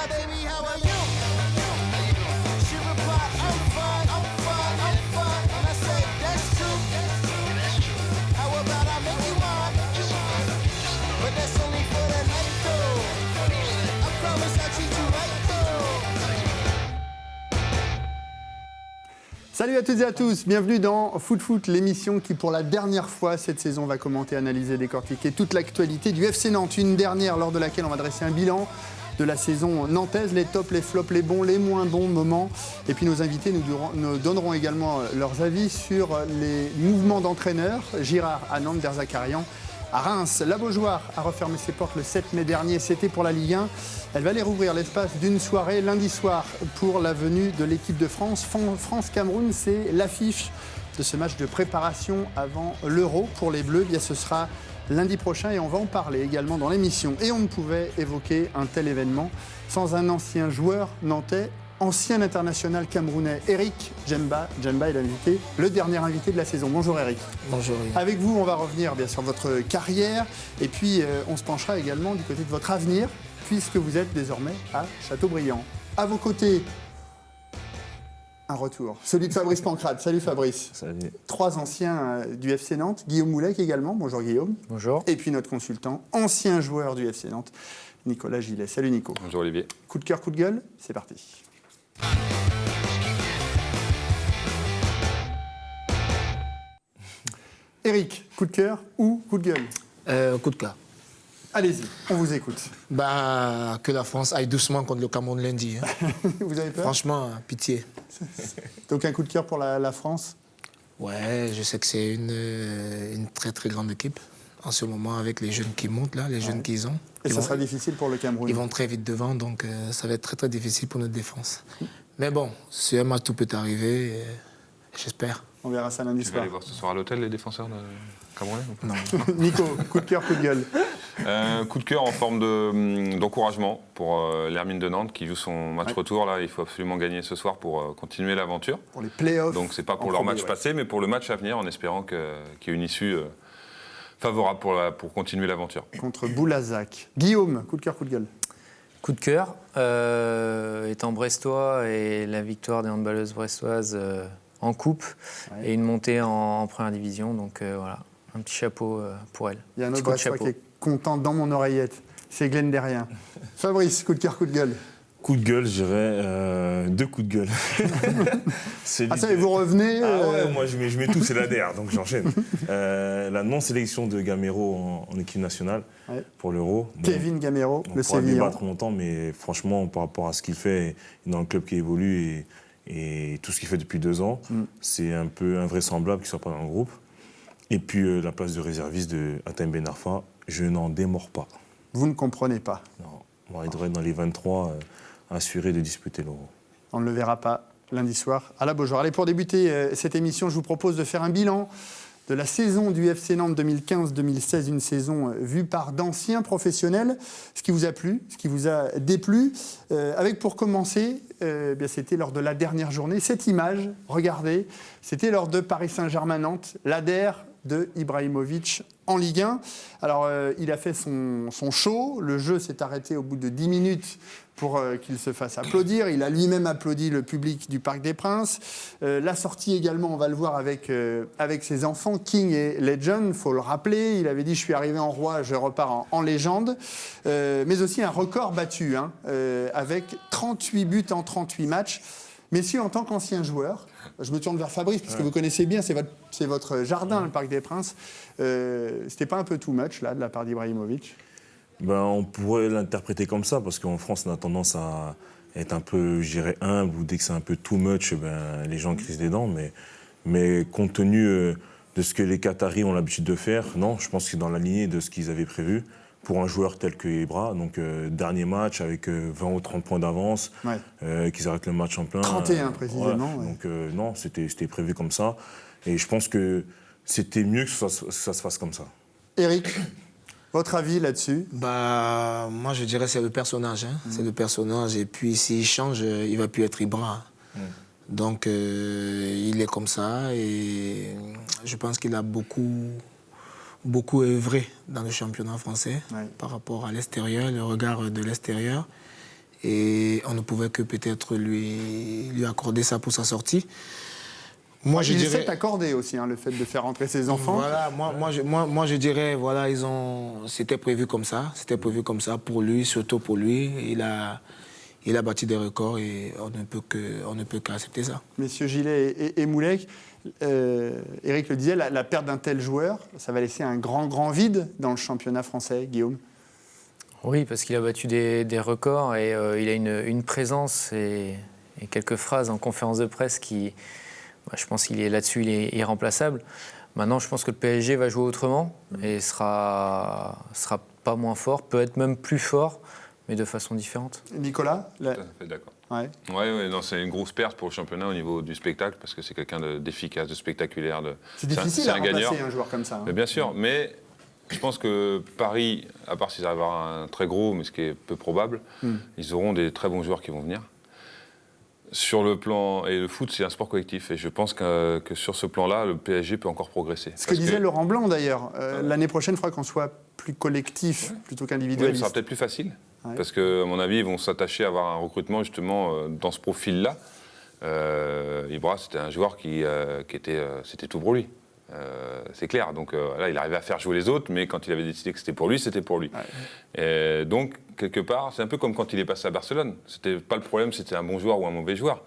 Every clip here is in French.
my baby, how are you? She replied, I'm fine, I'm fine, I'm fine. And I said, that's true. How about I make you mine? But that's only for the night though. I promise I'll treat you right though. Salut à toutes et à tous, bienvenue dans Foot Foot, l'émission qui pour la dernière fois cette saison va commenter, analyser, décortiquer toute l'actualité du FC Nantes. Une dernière lors de laquelle on va dresser un bilan de la saison nantaise, les tops, les flops, les bons, les moins bons moments. Et puis nos invités nous donneront également leurs avis sur les mouvements d'entraîneurs. Girard à Nantes, Derzakarian à Reims. La Beaujoire a refermé ses portes le 7 mai dernier, c'était pour la Ligue 1. Elle va les rouvrir l'espace d'une soirée, lundi soir, pour la venue de l'équipe de France. France-Cameroun, c'est l'affiche de ce match de préparation avant l'Euro pour les Bleus. Bien, ce sera lundi prochain et on va en parler également dans l'émission. Et on ne pouvait évoquer un tel événement sans un ancien joueur nantais, ancien international camerounais, Eric Djemba. Djemba est l'invité, le dernier invité de la saison. Bonjour Eric. Bonjour. Avec vous, on va revenir bien sûr votre carrière et puis on se penchera également du côté de votre avenir puisque vous êtes désormais à Châteaubriand. À vos côtés, un retour, celui de Fabrice Pancrate. Salut Fabrice. Salut. 3 anciens du FC Nantes, Guillaume Moulec également. Bonjour Guillaume. Bonjour. Et puis notre consultant, ancien joueur du FC Nantes, Nicolas Gillet. Salut Nico. Bonjour Olivier. Coup de cœur, coup de gueule, c'est parti. Eric, coup de cœur ou coup de gueule? Coup de cœur. Allez-y, on vous écoute. Que la France aille doucement contre le Cameroun lundi. Hein. Vous avez peur? Franchement, pitié. Donc un coup de cœur pour la France? Ouais, je sais que c'est une très très grande équipe en ce moment avec les jeunes qui montent là, les jeunes qu'ils ont. Et ça sera difficile pour le Cameroun? Ils vont très vite devant, donc ça va être très très difficile pour notre défense. Mais bon, c'est un match, tout peut arriver, j'espère. On verra ça lundi Tu vas soir. aller voir ce soir à l'hôtel les défenseurs de Camerounais ou pas? Non. Nico, coup de cœur, coup de gueule? Coup de cœur en forme d'encouragement pour l'Hermine de Nantes qui joue son match retour. Là, il faut absolument gagner ce soir pour continuer l'aventure. Pour les playoffs. Donc c'est pas pour leur match passé, mais pour le match à venir, en espérant qu'il y ait une issue favorable pour continuer l'aventure. Contre Boulazac. Guillaume, coup de cœur, coup de gueule? Coup de cœur, étant brestois et la victoire des handballeuses brestoises en coupe et une montée en première division. Donc voilà, un petit chapeau pour elle. Il y a un autre Petit coup de brestois chapeau. qui est content dans mon oreillette. C'est Glenn Derrien. Fabrice, coup de cœur, coup de gueule? Coup de gueule, je dirais 2 coups de gueule. Ah ça, et vous revenez Ah ouais, moi je mets tout, c'est l'ADR, donc j'enchaîne. La non-sélection de Gamero en équipe nationale pour l'Euro. Bon, Kevin Gamero, on le pourra Sévillan. débattre longtemps, mais franchement, par rapport à ce qu'il fait dans le club qui évolue et tout ce qu'il fait depuis 2 ans, c'est un peu invraisemblable qu'il ne soit pas dans le groupe. Et puis la place de réserviste de Hatem Ben Arfa, je n'en démords pas. Vous ne comprenez pas. Non. Bon, il devrait être dans les 23 assurés de disputer l'Euro. On ne le verra pas lundi soir à la Beaujoire. Allez, pour débuter cette émission, je vous propose de faire un bilan de la saison du FC Nantes 2015-2016, une saison vue par d'anciens professionnels. Ce qui vous a plu, ce qui vous a déplu. Avec pour commencer, bien, c'était lors de la dernière journée. Cette image, regardez, c'était lors de Paris Saint-Germain-Nantes, l'ADER de Ibrahimovic en Ligue 1. Alors, il a fait son show. Le jeu s'est arrêté au bout de 10 minutes pour qu'il se fasse applaudir. Il a lui-même applaudi le public du Parc des Princes. La sortie également, on va le voir avec ses enfants, King et Legend, il faut le rappeler. Il avait dit « Je suis arrivé en roi, je repars en légende ». Mais aussi un record battu, avec 38 buts en 38 matchs. Messieurs, en tant qu'ancien joueur, je me tourne vers Fabrice, puisque vous connaissez bien, c'est votre jardin, le Parc des Princes. C'était pas un peu too much, là, de la part d'Ibrahimovic? On pourrait l'interpréter comme ça, parce qu'en France, on a tendance à être un peu, je dirais, humble, ou dès que c'est un peu too much, les gens crissent des dents. Mais compte tenu de ce que les Qataris ont l'habitude de faire, non, je pense que c'est dans la lignée de ce qu'ils avaient prévu pour un joueur tel que Ibra. Donc, dernier match avec 20 ou 30 points d'avance, qu'ils arrêtent le match en plein. 31 précisément. Ouais. Donc, non, c'était prévu comme ça. Et je pense que c'était mieux que ça se fasse comme ça. Eric, votre avis là-dessus? Moi, je dirais que c'est le personnage. C'est le personnage. Et puis, s'il change, il ne va plus être Ibra. Donc, il est comme ça. Et je pense qu'il a beaucoup œuvré dans le championnat français par rapport à l'extérieur, le regard de l'extérieur. Et on ne pouvait que peut-être lui accorder ça pour sa sortie. Moi, je Il dirais... s'est accordé aussi, hein, le fait de faire rentrer ses enfants. Voilà, moi, je dirais, voilà, c'était prévu comme ça. C'était prévu comme ça pour lui, surtout pour lui. Il a battu des records et on ne peut qu'accepter ça. Messieurs Gillet et Moulek, Eric le disait, la perte d'un tel joueur, ça va laisser un grand vide dans le championnat français, Guillaume. Oui, parce qu'il a battu des records et il a une présence et quelques phrases en conférence de presse qui, je pense qu'il est là-dessus, il est irremplaçable. Maintenant, je pense que le PSG va jouer autrement et sera pas moins fort, peut être même plus fort, mais de façon différente. Nicolas Tout à fait d'accord. Ouais. Ouais, non, c'est une grosse perte pour le championnat au niveau du spectacle, parce que c'est quelqu'un d'efficace, de spectaculaire. C'est difficile à remplacer un joueur comme ça. Mais bien sûr, mais je pense que Paris, à part s'ils arrivent à avoir un très gros, mais ce qui est peu probable, ils auront des très bons joueurs qui vont venir. Sur le plan, et le foot, c'est un sport collectif, et je pense que sur ce plan-là, le PSG peut encore progresser. Ce que disait Laurent Blanc d'ailleurs, l'année prochaine, il faudra qu'on soit plus collectif plutôt Oui, qu'individualiste. ça sera peut-être plus facile, Ouais. parce qu'à mon avis, ils vont s'attacher à avoir un recrutement justement dans ce profil-là. Ibra, c'était un joueur qui était, c'était tout pour lui. C'est clair. Donc là, il arrivait à faire jouer les autres, mais quand il avait décidé que c'était pour lui, c'était pour lui. Ouais. Et donc, quelque part, c'est un peu comme quand il est passé à Barcelone. C'était pas le problème, c'était un bon joueur ou un mauvais joueur.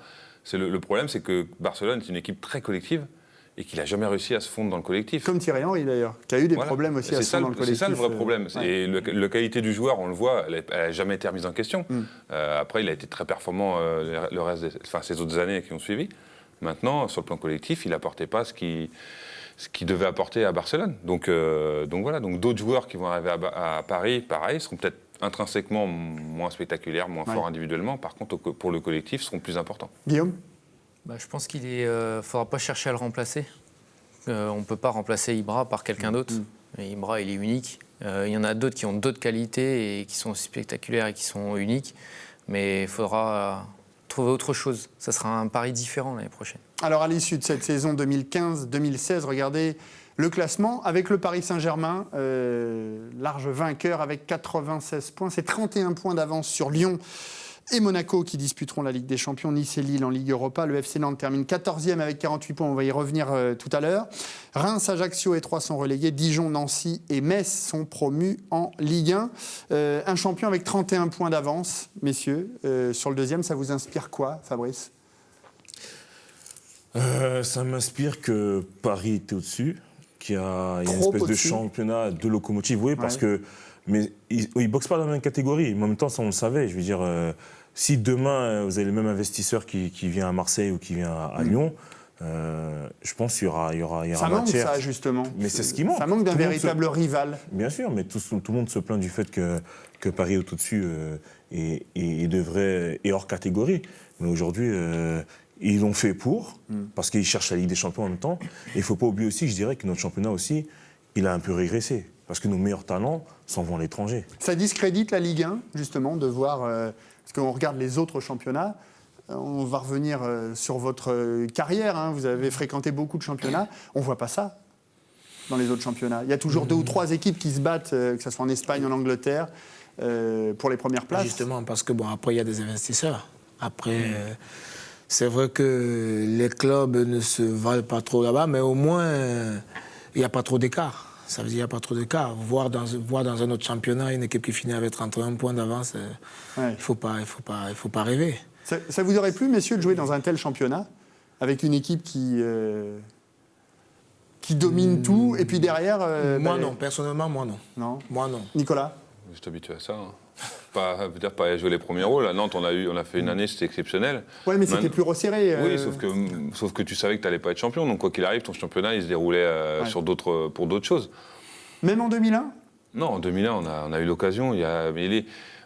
Le problème, c'est que Barcelone, c'est une équipe très collective et qu'il n'a jamais réussi à se fondre dans le collectif. Comme Thierry Henry d'ailleurs, qui a eu des problèmes aussi à se fondre dans le collectif. C'est ça le vrai problème. Et la qualité du joueur, on le voit, elle n'a jamais été remise en question. Après, il a été très performant le reste ces autres années qui ont suivi. Maintenant, sur le plan collectif, il n'apportait pas ce qu'il devait apporter à Barcelone. Donc voilà, donc d'autres joueurs qui vont arriver à Paris, pareil, seront peut-être intrinsèquement moins spectaculaires, moins forts individuellement. Par contre, pour le collectif, seront plus importants. Guillaume ? Je pense qu'il ne faudra pas chercher à le remplacer. On ne peut pas remplacer Ibra par quelqu'un d'autre. Et Ibra, il est unique. Il y en a d'autres qui ont d'autres qualités et qui sont spectaculaires et qui sont uniques. Mais il faudra trouver autre chose. Ça sera un pari différent l'année prochaine. Alors à l'issue de cette saison 2015-2016, regardez le classement avec le Paris Saint-Germain, large vainqueur avec 96 points. C'est 31 points d'avance sur Lyon et Monaco qui disputeront la Ligue des Champions. Nice et Lille en Ligue Europa. Le FC Nantes termine 14e avec 48 points. On va y revenir tout à l'heure. Reims, Ajaccio et Troyes sont relégués. Dijon, Nancy et Metz sont promus en Ligue 1. Un champion avec 31 points d'avance, messieurs. Sur le deuxième, ça vous inspire quoi, Fabrice ? Ça m'inspire que Paris était au-dessus, qu'il y a une espèce de championnat de locomotive. Oui, parce que mais ils ne boxent pas dans la même catégorie. En même temps, ça, on le savait. Je veux dire, si demain, vous avez le même investisseur qui vient à Marseille ou qui vient à Lyon, je pense qu'il y aura ça manque, matière. ça, justement. Mais c'est ce qui manque. Ça manque d'un véritable rival. Bien sûr, mais tout le monde se plaint du fait que Paris est au-dessus et hors catégorie. Mais aujourd'hui, ils l'ont fait parce qu'ils cherchent la Ligue des Champions en même temps. Et il ne faut pas oublier aussi, je dirais, que notre championnat aussi, il a un peu régressé. Parce que nos meilleurs talents s'en vont à l'étranger. Ça discrédite la Ligue 1, justement, de voir... parce qu'on regarde les autres championnats. On va revenir sur votre carrière. Hein. Vous avez fréquenté beaucoup de championnats. On ne voit pas ça dans les autres championnats. Il y a toujours 2 ou 3 équipes qui se battent, que ce soit en Espagne, en Angleterre, pour les premières places. Justement, parce que après, il y a des investisseurs. Après, c'est vrai que les clubs ne se valent pas trop là-bas, mais au moins, il n'y a pas trop d'écart. Ça veut dire qu'il n'y a pas trop d'écart. Voir dans un autre championnat une équipe qui finit avec 31 points d'avance, il ne faut pas rêver. Ça vous aurait plu, messieurs, de jouer dans un tel championnat, avec une équipe qui domine tout, et puis derrière... Non, personnellement, moi non. Non. Moi non. Nicolas ? Je suis habitué à ça. Peut-être pas jouer les premiers rôles. À Nantes, on a fait une année, c'était exceptionnel. Oui, mais c'était plus resserré. Oui, sauf que tu savais que tu n'allais pas être champion. Donc, quoi qu'il arrive, ton championnat, il se déroulait pour d'autres choses. Même en 2001 ? Non, en 2001, on a eu l'occasion.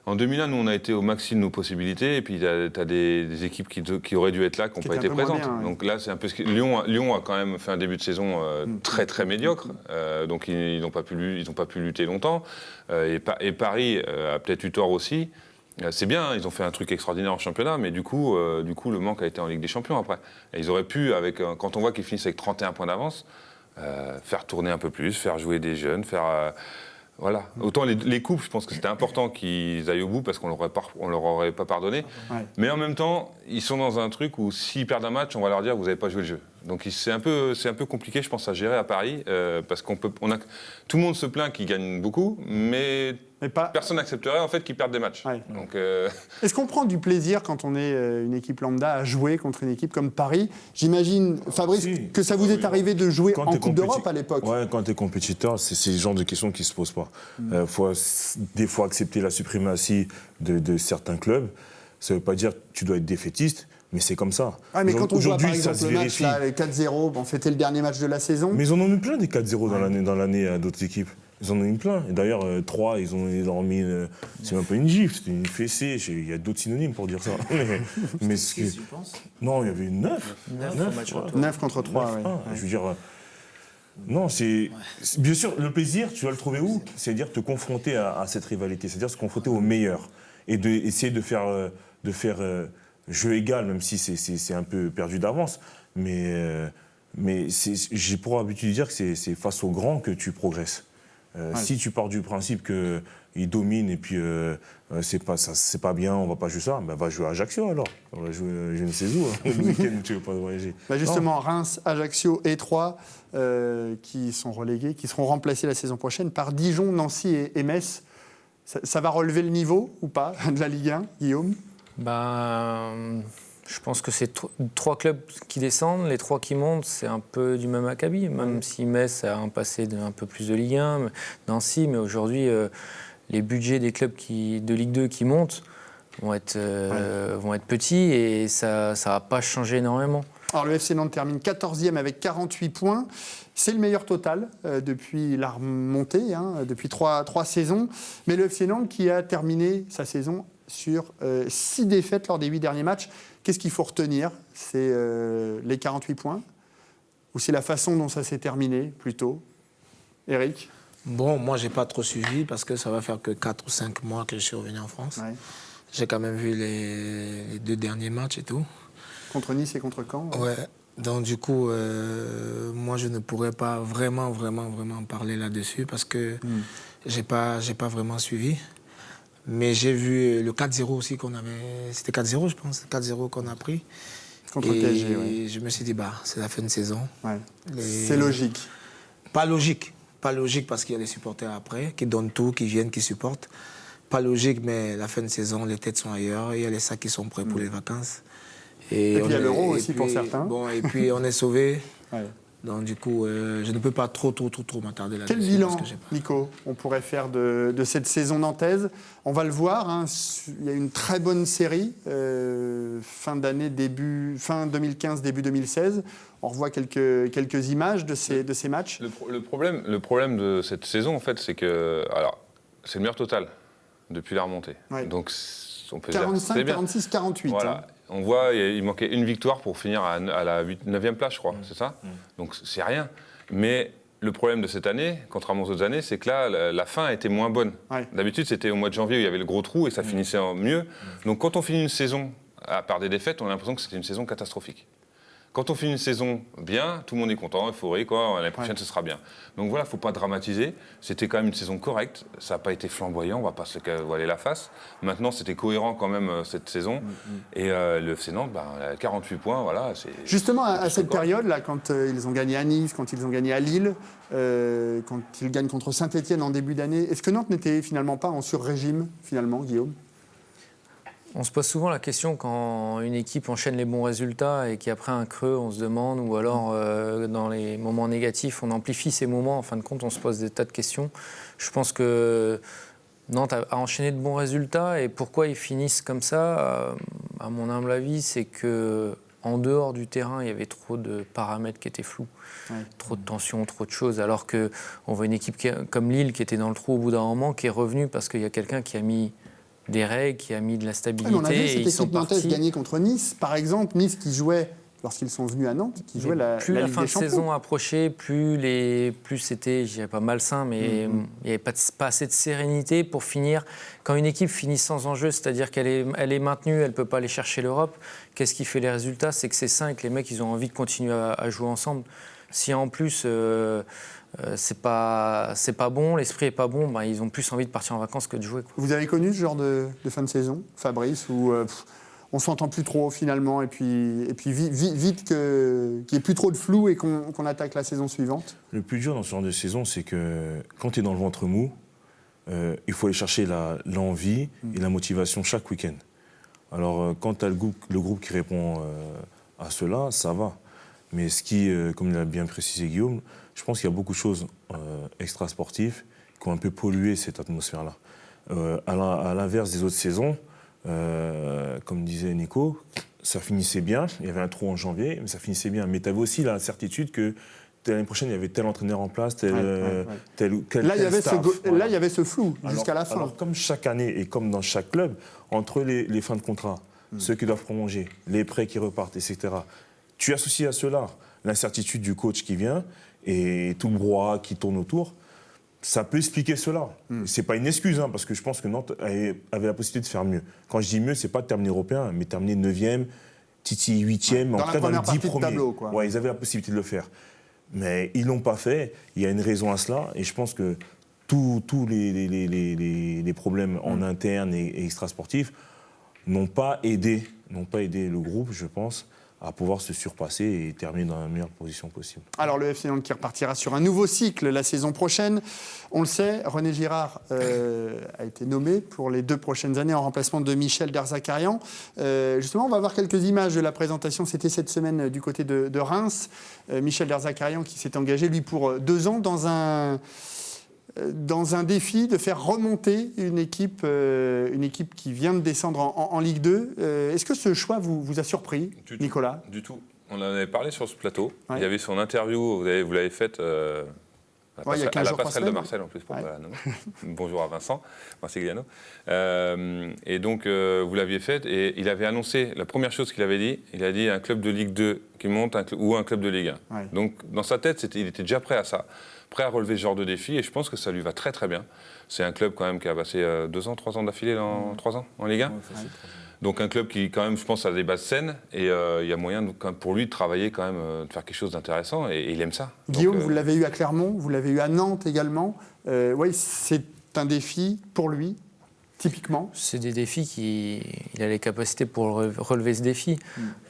En 2001, nous, on a été au maxi de nos possibilités. Et puis, tu as des équipes qui auraient dû être là, qui n'ont pas été présentes. Bien, ouais. Donc là, c'est un peu Lyon a quand même fait un début de saison très, très médiocre. Donc, ils n'ont pas pu lutter longtemps. Et Paris a peut-être eu tort aussi. C'est bien, ils ont fait un truc extraordinaire en championnat, mais du coup, le manque a été en Ligue des Champions après. Et ils auraient pu, quand on voit qu'ils finissent avec 31 points d'avance, faire tourner un peu plus, faire jouer des jeunes, Voilà. Autant les coupes, je pense que c'était important qu'ils aillent au bout parce qu'on leur aurait pas pardonné. Ouais. Mais en même temps, ils sont dans un truc où s'ils perdent un match, on va leur dire vous n'avez pas joué le jeu. Donc c'est un peu compliqué, je pense, à gérer à Paris parce tout le monde se plaint qu'ils gagnent beaucoup, mais personne n'accepterait en fait qu'ils perdent des matchs. Ouais. Donc, Est-ce qu'on prend du plaisir quand on est une équipe lambda à jouer contre une équipe comme Paris? J'imagine, Fabrice, que ça vous est arrivé de jouer en Coupe d'Europe à l'époque. Ouais, quand tu es compétiteur, c'est le genre de questions qui ne se posent pas. Faut des fois accepter la suprématie de certains clubs. Ça ne veut pas dire que tu dois être défaitiste, mais c'est comme ça. Ah, mais quand on voit par ça exemple se le match, vérifie. là, les 4-0, bon, c'était le dernier match de la saison. Mais ils en ont eu plein des 4-0 dans l'année à d'autres équipes. Ils en ont eu plein. Et d'ailleurs, 3, ils ont mis. C'est même pas une gifle, c'était une fessée. Il y a d'autres synonymes pour dire ça. mais Tu penses? non, il y avait 9. 9 contre 3, ouais. Je veux dire. Non, bien sûr, le plaisir, tu vas le trouver où? C'est-à-dire te confronter à cette rivalité, c'est-à-dire se confronter aux meilleurs. Et essayer de faire jeu égal, même si c'est un peu perdu d'avance. Mais j'ai pour habitude de dire que c'est face aux grands que tu progresses. Si tu pars du principe qu'ils dominent et puis c'est pas bien, on va pas jouer ça, ben va jouer à Ajaccio alors. On va jouer je ne sais où, le week-end où tu veux pas voyager. Bah justement, Reims, Ajaccio et Troyes qui sont relégués, qui seront remplacés la saison prochaine par Dijon, Nancy et Metz. Ça va relever le niveau ou pas de la Ligue 1, Guillaume? Je pense que c'est 3 clubs qui descendent, les 3 qui montent, c'est un peu du même acabit, même si Metz a un passé un peu plus de Ligue 1, Nancy, mais aujourd'hui, les budgets des clubs de Ligue 2 qui montent vont être petits et ça va pas changer énormément. Alors le FC Nantes termine 14e avec 48 points. C'est le meilleur total depuis la remontée, depuis 3 saisons. Mais le FC Nantes qui a terminé sa saison sur 6 défaites lors des 8 derniers matchs. Qu'est-ce qu'il faut retenir? C'est les 48 points? Ou c'est la façon dont ça s'est terminé, plutôt? Eric? Bon, moi, je n'ai pas trop suivi parce que ça va faire que 4 ou 5 mois que je suis revenu en France. Ouais. J'ai quand même vu les 2 derniers matchs et tout. Contre Nice et contre Caen? Ouais. Donc, du coup, moi, je ne pourrais pas vraiment parler là-dessus parce que j'ai pas vraiment suivi. Mais j'ai vu le 4-0 aussi qu'on avait. C'était 4-0, je pense. 4-0 qu'on a pris. Contre le PSG, oui. Et je me suis dit, c'est la fin de saison. Ouais. C'est logique. Pas logique. Pas logique parce qu'il y a les supporters après, qui donnent tout, qui viennent, qui supportent. Pas logique, mais la fin de saison, les têtes sont ailleurs. Il y a les sacs qui sont prêts pour les vacances. Et puis il y a l'euro aussi pour certains. Bon, et puis on est sauvés. Ouais. Donc du coup, je ne peux pas trop m'attarder là-dessus. Quel bilan, Nico, on pourrait faire de cette saison nantaise? On va le voir, il y a une très bonne série, fin 2015, début 2016. On revoit quelques images de ces matchs. Le problème de cette saison, en fait, c'est que c'est le meilleur total depuis la remontée. Ouais. Donc, on peut 45, dire, 46, 48. Voilà. On voit, il manquait une victoire pour finir à la 9e place, je crois, c'est ça? Donc c'est rien. Mais le problème de cette année, contrairement aux autres années, c'est que là, la fin était moins bonne. Ouais. D'habitude, c'était au mois de janvier où il y avait le gros trou et ça finissait mieux. Donc quand on finit une saison par des défaites, on a l'impression que c'était une saison catastrophique. Quand on finit une saison bien, tout le monde est content, euphorique, l'année prochaine ce sera bien. Donc voilà, il ne faut pas dramatiser. C'était quand même une saison correcte. Ça n'a pas été flamboyant, on ne va pas se voiler la face. Maintenant, c'était cohérent quand même cette saison. Et le FC Nantes, 48 points, voilà. Justement, à cette période-là, quand ils ont gagné à Nice, quand ils ont gagné à Lille, quand ils gagnent contre Saint-Etienne en début d'année, est-ce que Nantes n'était finalement pas en sur-régime, finalement, Guillaume? On se pose souvent la question quand une équipe enchaîne les bons résultats et qu'après un creux, on se demande, ou alors dans les moments négatifs, on amplifie ces moments. En fin de compte, on se pose des tas de questions. Je pense que Nantes a enchaîné de bons résultats et pourquoi ils finissent comme ça, à mon humble avis, c'est qu'en dehors du terrain, il y avait trop de paramètres qui étaient flous. Ouais. Trop de tensions, trop de choses. Alors qu'on voit une équipe comme Lille qui était dans le trou au bout d'un moment, qui est revenue parce qu'il y a quelqu'un qui a mis des règles, qui a mis de la stabilité. On a vu et cette équipe nantaise gagner contre Nice, par exemple. Nice qui jouait, lorsqu'ils sont venus à Nantes, qui jouait la Ligue des Champions. Plus la fin de saison approchait, plus c'était, je dirais pas malsain, mais il n'y avait pas assez de sérénité pour finir. Quand une équipe finit sans enjeu, c'est-à-dire qu'elle est maintenue, elle ne peut pas aller chercher l'Europe, qu'est-ce qui fait les résultats? C'est que c'est sain et que les mecs, ils ont envie de continuer à jouer ensemble. Si en plus, c'est pas bon, l'esprit est pas bon, ben, ils ont plus envie de partir en vacances que de jouer, quoi. Vous avez connu ce genre de fin de saison, Fabrice, où on s'entend plus trop finalement, et puis vite qu'il n'y ait plus trop de flou et qu'on attaque la saison suivante? Le plus dur dans ce genre de saison, c'est que quand tu es dans le ventre mou, il faut aller chercher l'envie et la motivation chaque week-end. Alors, quand tu as le groupe qui répond à cela, ça va. Mais ce qui, comme l'a bien précisé Guillaume, je pense qu'il y a beaucoup de choses extra-sportives qui ont un peu pollué cette atmosphère-là. À l'inverse des autres saisons, comme disait Nico, ça finissait bien. Il y avait un trou en janvier, mais ça finissait bien. Mais tu avais aussi la certitude que l'année prochaine, il y avait tel entraîneur en place, tel ou quel là, il y avait staff, là, il y avait ce flou jusqu'à la fin. Alors, comme chaque année et comme dans chaque club, entre les fins de contrat, ceux qui doivent prolonger, les prêts qui repartent, etc., tu associes à cela l'incertitude du coach qui vient et tout le brouhaha qui tourne autour. Ça peut expliquer cela. C'est pas une excuse, hein, parce que je pense que Nantes avait la possibilité de faire mieux. Quand je dis mieux, c'est pas de terminer européen, mais terminer 9e, Titi 8e, en tout cas dans les 10 premiers. Tableau, quoi. Ouais, ils avaient la possibilité de le faire. Mais ils l'ont pas fait. Il y a une raison à cela, et je pense que tous les problèmes en interne et extrasportifs n'ont pas aidé le groupe, je pense, à pouvoir se surpasser et terminer dans la meilleure position possible. Alors le FC Nantes qui repartira sur un nouveau cycle la saison prochaine. On le sait, René Girard a été nommé pour les 2 prochaines années en remplacement de Michel Derzakarian. Justement, on va voir quelques images de la présentation. C'était cette semaine du côté de Reims. Michel Derzakarian qui s'est engagé, lui, pour 2 ans dans un défi de faire remonter une équipe qui vient de descendre en Ligue 2. Est-ce que ce choix vous a surpris, Nicolas ? Du tout. On en avait parlé sur ce plateau. Ouais. Il y avait son interview, vous l'avez faite à la passerelle de Marseille, en plus. Pour bonjour à Vincent Marsigliano. Et donc, vous l'aviez faite, et il avait annoncé, la première chose qu'il avait dit, il a dit un club de Ligue 2 qui monte ou un club de Ligue 1. Ouais. Donc, dans sa tête, il était déjà prêt à ça. Prêt à relever ce genre de défi, et je pense que ça lui va très très bien. C'est un club quand même qui a passé 3 ans d'affilée, 3 ans en Ligue 1. Ouais, donc un club qui quand même, je pense, a des bases saines, et il y a moyen pour lui de travailler quand même, de faire quelque chose d'intéressant, et il aime ça. Guillaume, vous l'avez eu à Clermont, vous l'avez eu à Nantes également. Oui, c'est un défi pour lui. Typiquement. C'est des défis il a les capacités pour relever ce défi.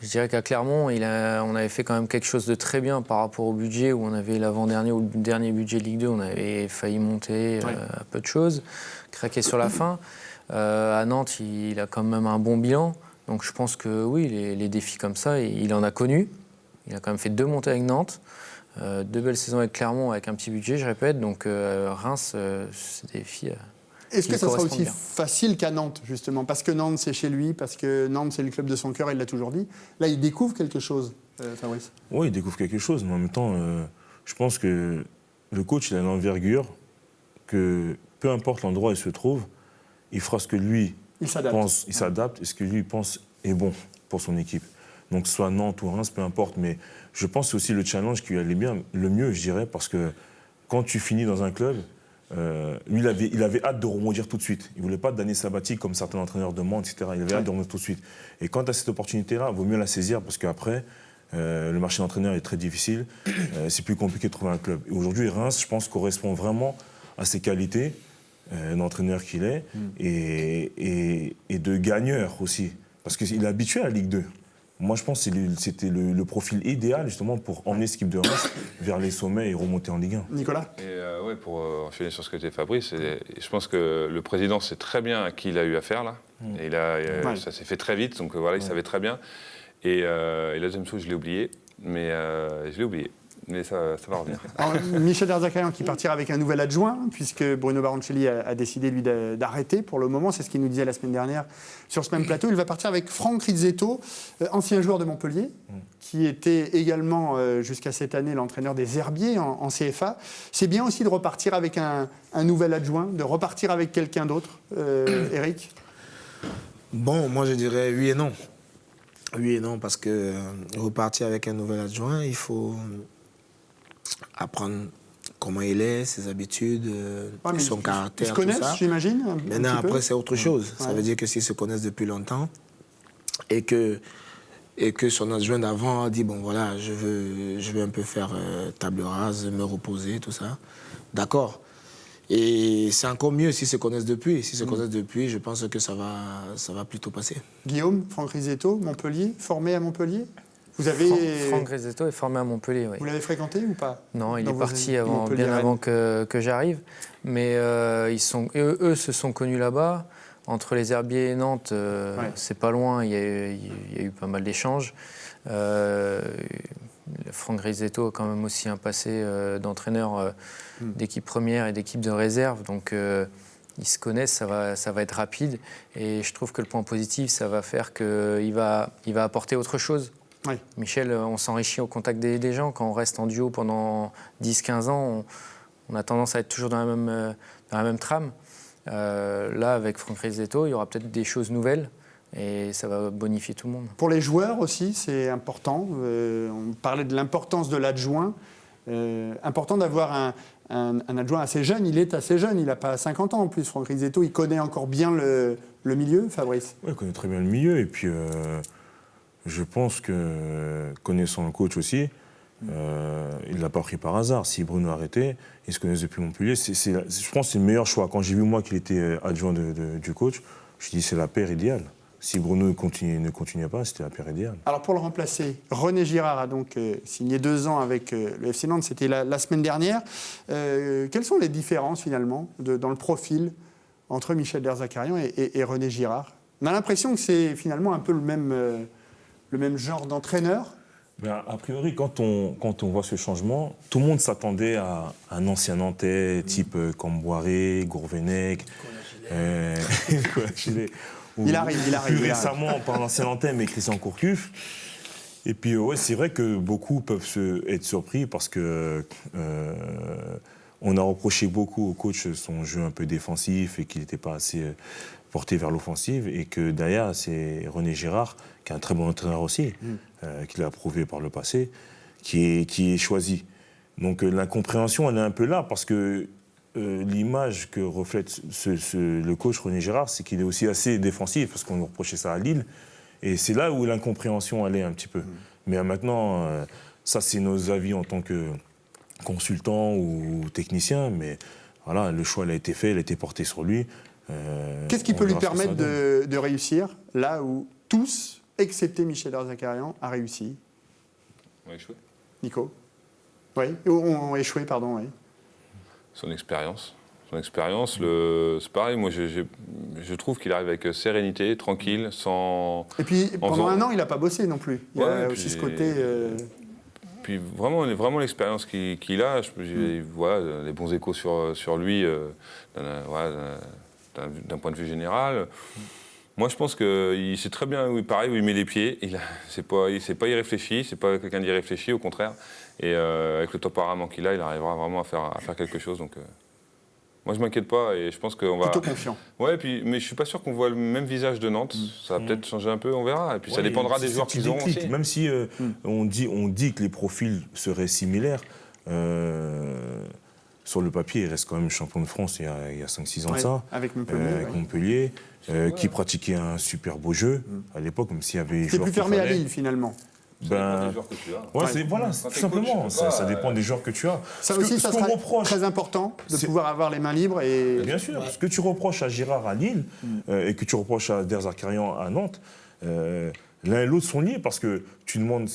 Je dirais qu'à Clermont, on avait fait quand même quelque chose de très bien par rapport au budget, où on avait l'avant-dernier ou le dernier budget Ligue 2, on avait failli monter à peu de choses, craquer sur la fin. À Nantes, il a quand même un bon bilan. Donc je pense que oui, les défis comme ça, il en a connu. Il a quand même fait 2 montées avec Nantes, 2 belles saisons avec Clermont avec un petit budget, je répète. Donc Reims, c'est des défis... Est-ce que ça sera aussi facile qu'à Nantes, justement ? Parce que Nantes, c'est chez lui, parce que Nantes, c'est le club de son cœur, il l'a toujours dit. Là, il découvre quelque chose, Fabrice. Oui, il découvre quelque chose, mais en même temps, je pense que le coach, il a l'envergure que peu importe l'endroit où il se trouve, il fera ce que lui pense, il s'adapte, et ce que lui pense est bon pour son équipe. Donc, soit Nantes ou Reims, peu importe, mais je pense que c'est aussi le challenge qui lui allait bien, le mieux, je dirais, parce que quand tu finis dans un club, lui, il avait hâte de rebondir tout de suite. Il ne voulait pas d'année sabbatique comme certains entraîneurs demandent, etc. Il avait hâte de rebondir tout de suite. Et quand tu as cette opportunité-là, il vaut mieux la saisir parce qu'après, le marché d'entraîneur est très difficile. C'est plus compliqué de trouver un club. Et aujourd'hui, Reims, je pense, correspond vraiment à ses qualités d'entraîneur qu'il est et de gagneur aussi. Parce qu'il est habitué à la Ligue 2. Moi, je pense que c'était le profil idéal, justement, pour emmener cette équipe de Reims vers les sommets et remonter en Ligue 1. Nicolas ? Et pour enchaîner sur ce que tu as dit, Fabrice, je pense que le président sait très bien à qui il a eu affaire, là. Et ça s'est fait très vite, donc voilà, il savait très bien. Et la deuxième chose, je l'ai oublié, mais mais ça va revenir. Alors, Michel Derzakarian qui partira avec un nouvel adjoint, puisque Bruno Baroncelli a décidé, lui, d'arrêter pour le moment. C'est ce qu'il nous disait la semaine dernière sur ce même plateau. Il va partir avec Franck Rizzetto, ancien joueur de Montpellier, qui était également, jusqu'à cette année, l'entraîneur des Herbiers en CFA. C'est bien aussi de repartir avec un nouvel adjoint, de repartir avec quelqu'un d'autre. Eric ? Bon, moi je dirais oui et non. Oui et non, parce que repartir avec un nouvel adjoint, il faut apprendre comment il est, ses habitudes, son caractère. Ils se connaissent, j'imagine. Maintenant, après, c'est autre chose. Ça veut dire que s'ils se connaissent depuis longtemps et que et que son adjoint d'avant a dit, bon voilà, je veux un peu faire table rase, me reposer, tout ça. D'accord. Et c'est encore mieux s'ils se connaissent depuis. S'ils se connaissent depuis, je pense que ça va plutôt passer. Guillaume, Franck Risetto, Montpellier, formé à Montpellier. Vous avez... Franck Risetto est formé à Montpellier, oui. Vous l'avez fréquenté ou pas? Non, il Dans est vos parti années bien avant que j'arrive. Mais eux se sont connus là-bas. Entre les Herbiers et Nantes, c'est pas loin, il y a eu pas mal d'échanges. Franck Risetto a quand même aussi un passé d'entraîneur d'équipe première et d'équipe de réserve. Donc ils se connaissent, ça va être rapide. Et je trouve que le point positif, ça va faire qu'il va apporter autre chose. Oui. Michel, on s'enrichit au contact des gens. Quand on reste en duo pendant 10-15 ans, on a tendance à être toujours dans la même trame. Là, avec Franck Risetto, il y aura peut-être des choses nouvelles et ça va bonifier tout le monde. Pour les joueurs aussi, c'est important. On parlait de l'importance de l'adjoint. Important d'avoir un adjoint assez jeune. Il est assez jeune, il n'a pas 50 ans en plus. Franck Risetto, il connaît encore bien le milieu, Fabrice. Oui, il connaît très bien le milieu. Et puis, je pense que, connaissant le coach aussi, il ne l'a pas pris par hasard. Si Bruno a arrêté, ils se connaissent depuis Montpellier. Je pense que c'est le meilleur choix. Quand j'ai vu, moi, qu'il était adjoint du coach, je me suis dit c'est la paire idéale. Si Bruno ne continuait pas, c'était la paire idéale. Alors, pour le remplacer, René Girard a donc signé 2 ans avec le FC Nantes. C'était la semaine dernière. Quelles sont les différences, finalement, dans le profil entre Michel Derzakarian et René Girard? On a l'impression que c'est finalement un peu le même genre d'entraîneur. Ben, a priori, quand on voit ce changement, tout le monde s'attendait à un ancien Nantais, type Camboiré, Gourvenec, Il arrive. Plus récemment, pas un ancien Nantais, mais Christian Courcuff. Et puis, c'est vrai que beaucoup peuvent être surpris parce que on a reproché beaucoup au coach son jeu un peu défensif et qu'il n'était pas assez porté vers l'offensive, et que derrière, c'est René Girard, qui est un très bon entraîneur aussi, qui l'a prouvé par le passé, qui est choisi. Donc l'incompréhension, elle est un peu là, parce que l'image que reflète le coach René Girard, c'est qu'il est aussi assez défensif, parce qu'on lui reprochait ça à Lille, et c'est là où l'incompréhension allait un petit peu. Mais maintenant, ça c'est nos avis en tant que consultant ou technicien, mais voilà, le choix il a été fait, il a été porté sur lui. Qu'est-ce qui peut lui permettre de réussir là où tous, excepté Michel Derzakarian, a réussi? On a échoué. Nico? Oui, ont échoué, pardon, oui. Son expérience. C'est pareil, moi je trouve qu'il arrive avec sérénité, tranquille, sans... Et puis pendant un an, il n'a pas bossé non plus. Il y a aussi ce côté... Puis vraiment l'expérience qu'il a, voilà, les bons échos sur lui, d'un point de vue général. Moi, je pense qu'il sait très bien où il met les pieds. C'est pas irréfléchi, c'est pas quelqu'un d'irréfléchi, au contraire. Et avec le tempérament qu'il a, il arrivera vraiment à faire quelque chose. Donc, moi, je m'inquiète pas et je pense qu'on va... Plutôt confiant. Ouais, mais je suis pas sûr qu'on voit le même visage de Nantes. Ça va peut-être changer un peu, on verra. Et puis ça dépendra des joueurs qu'ils ont aussi. Même si on dit que les profils seraient similaires, sur le papier, il reste quand même champion de France il y a 5-6 ans de ça. Avec Montpellier. Qui pratiquait un super beau jeu à l'époque, même s'il y avait... C'est plus fermé à Lille, finalement. Ça dépend des joueurs que tu as. Voilà, tout simplement. Ça dépend des joueurs que tu as. Ça aussi, ça sera très important de pouvoir avoir les mains libres. Bien sûr. Ce que tu reproches à Girard à Lille et que tu reproches à Derzakarian à Nantes, l'un et l'autre sont liés, parce que tu demandes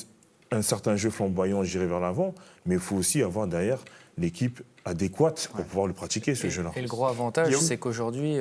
un certain jeu flamboyant, je dirais, vers l'avant, mais il faut aussi avoir derrière l'équipe adéquate pour pouvoir le pratiquer, ce jeu-là. Et le gros avantage, c'est qu'aujourd'hui,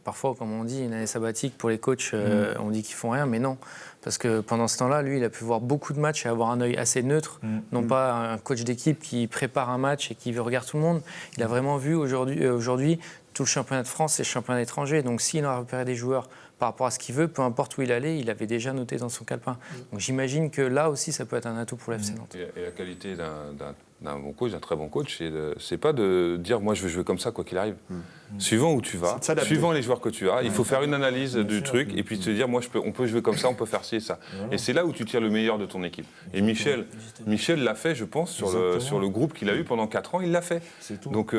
parfois, comme on dit, une année sabbatique pour les coachs, on dit qu'ils font rien, mais non. Parce que pendant ce temps-là, lui, il a pu voir beaucoup de matchs et avoir un œil assez neutre. Non pas un coach d'équipe qui prépare un match et qui regarde tout le monde. Il a vraiment vu aujourd'hui tout le championnat de France et le championnat étranger. Donc s'il a repéré des joueurs par rapport à ce qu'il veut, peu importe où il allait, il avait déjà noté dans son calepin. Donc j'imagine que là aussi, ça peut être un atout pour l'FC Nantes. Et la qualité d'un bon coach, d'un très bon coach, c'est pas de dire moi je veux jouer comme ça quoi qu'il arrive. Suivant où tu vas, C'est s'adapter. suivant les joueurs que tu as, il faut faire une analyse du truc et puis te dire, moi, on peut jouer comme ça, on peut faire ci et ça. Et c'est là où tu tires le meilleur de ton équipe. Et Michel l'a fait, je pense, sur le groupe qu'il a eu pendant 4 ans, il l'a fait. C'est tout. Donc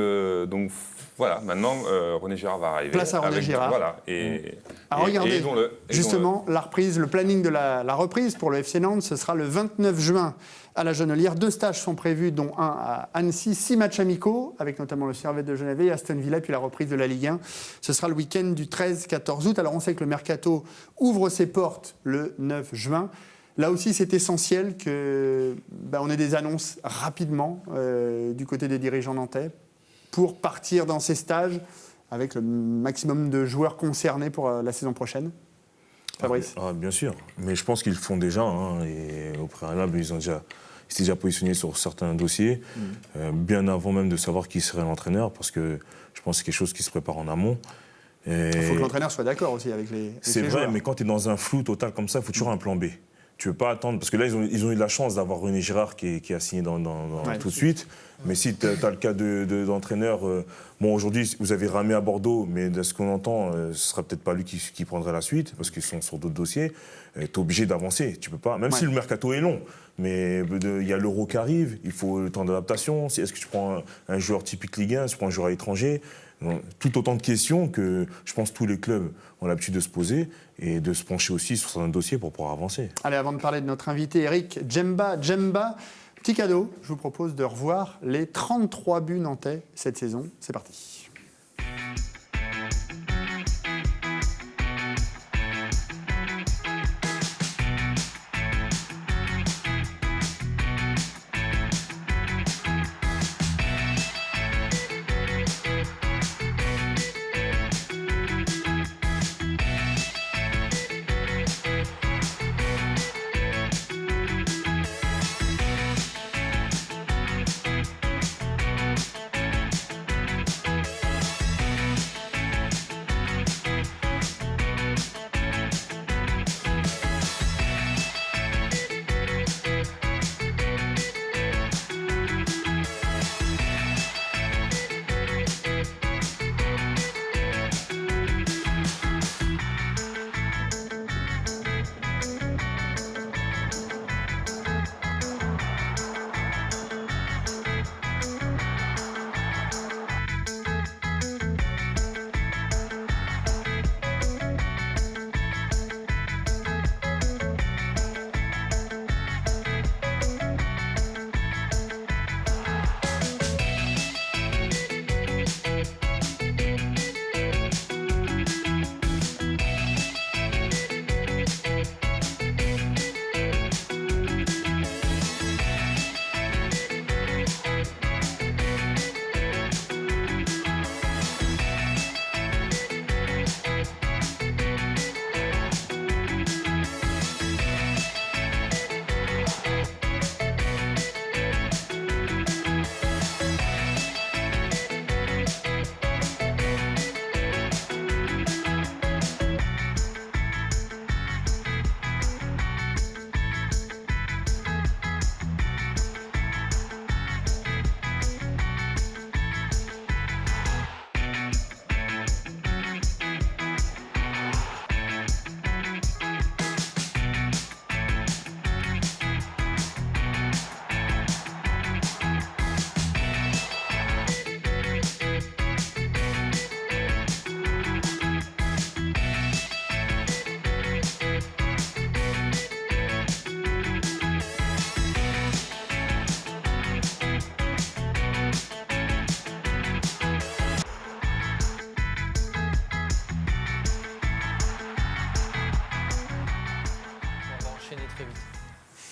voilà, maintenant, René Girard va arriver. Place à René Girard. Voilà, et regardez, aidons-le. justement, la reprise, le planning de la reprise pour le FC Nantes, ce sera le 29 juin à la Genelière. 2 stages sont prévus, dont un à Annecy, 6 matchs amicaux, avec notamment le Servette de Genève et Aston Villa, puis la reprise de la Ligue 1. Ce sera le week-end du 13-14 août. Alors on sait que le Mercato ouvre ses portes le 9 juin. Là aussi, c'est essentiel qu'on ait des annonces rapidement du côté des dirigeants nantais pour partir dans ces stages avec le maximum de joueurs concernés pour la saison prochaine. Fabrice. Bien sûr, mais je pense qu'ils le font déjà. Et au préalable, ils s'étaient déjà positionnés sur certains dossiers, bien avant même de savoir qui serait l'entraîneur, parce que je pense que c'est quelque chose qui se prépare en amont. Il faut que l'entraîneur soit d'accord aussi avec les C'est vrai, joueurs. mais quand tu es dans un flou total comme ça, il faut toujours un plan B. Tu ne veux pas attendre, parce que là, ils ont eu de la chance d'avoir René Girard qui a signé tout de suite. Mais si tu as le cas d'entraîneur, bon, aujourd'hui, vous avez Ramé à Bordeaux, mais de ce qu'on entend, ce ne sera peut-être pas lui qui prendrait la suite, parce qu'ils sont sur d'autres dossiers. Tu es obligé d'avancer. Tu peux pas, même si le mercato est long, mais il y a l'Euro qui arrive, il faut le temps d'adaptation. Est-ce que tu prends un joueur typique Ligue 1, tu prends un joueur étranger? Tout autant de questions que je pense tous les clubs ont l'habitude de se poser et de se pencher aussi sur certains dossiers pour pouvoir avancer. Allez, avant de parler de notre invité Eric Djemba, petit cadeau, je vous propose de revoir les 33 buts nantais cette saison. C'est parti.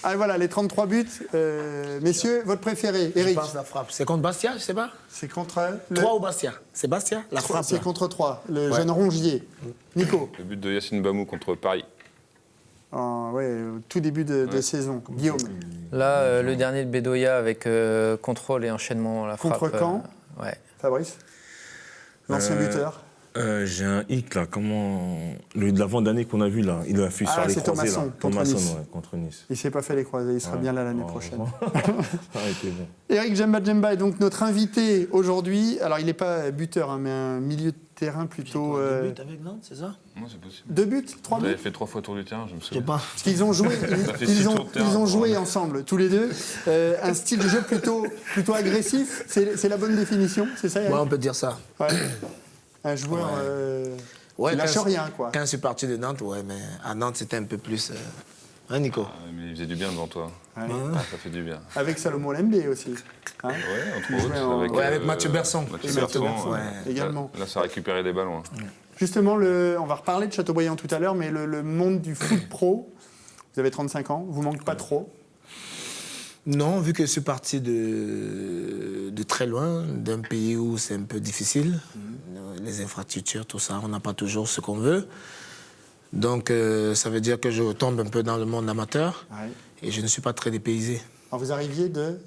Ah, voilà, les 33 buts. Messieurs, votre préféré, Eric? Je pense la frappe. C'est contre Bastia, je sais pas. C'est contre le... 3 ou Bastia? C'est Bastia, la frappe. C'est contre 3, le jeune Rongier. Nico? Le but de Yacine Bamou contre Paris. Au tout début de saison. Guillaume? Là, le dernier de Bedoya avec contrôle et enchaînement, la frappe. Contre Caen? Ouais. Fabrice? L'ancien buteur? J'ai un hic là, de l'avant-dernier qu'on a vu là, il a fait sur les c'est croisés Thomasson, là. contre Nice. Ouais, contre Nice. Il ne s'est pas fait les croisés, il sera bien là l'année prochaine. C'était bon. Eric Djemba est donc notre invité aujourd'hui. Alors, il n'est pas buteur, hein, mais un milieu de terrain plutôt. 2 buts avec Nantes, c'est ça? Non, c'est possible. 2 buts 3 Vous buts avez fait 3 fois tour du terrain, je me Je sais souviens. pas. Parce qu'ils ont joué, fait ils 6 ont, tours de terrain, ils ont joué vraiment. ensemble, tous les deux. Un style de jeu plutôt agressif. C'est la bonne définition, c'est ça, Eric? Ouais, on peut dire ça. Ouais. Un joueur Ouais, qui lâche quand- rien, quoi. Quand je suis parti de Nantes, ouais, mais à Nantes, c'était un peu plus. Hein, Nico? Ah, mais il faisait du bien devant toi. Ouais. Ah, ça fait du bien. Avec Salomon Lembe aussi. Hein Ouais, Il entre jouait autres. en- Ouais, avec Mathieu Berson. Mathieu Et Mathieu Berson, Berson, ouais. également. Là, ça a récupéré des ballons. hein. Justement, on va reparler de Chateaubriand tout à l'heure, mais le monde du foot pro, vous avez 35 ans, vous manque pas trop? Non, vu que je suis parti de très loin, d'un pays où c'est un peu difficile, les infrastructures, tout ça, on n'a pas toujours ce qu'on veut. Donc, ça veut dire que je tombe un peu dans le monde amateur Ouais. et je ne suis pas très dépaysé. Alors, vous arriviez de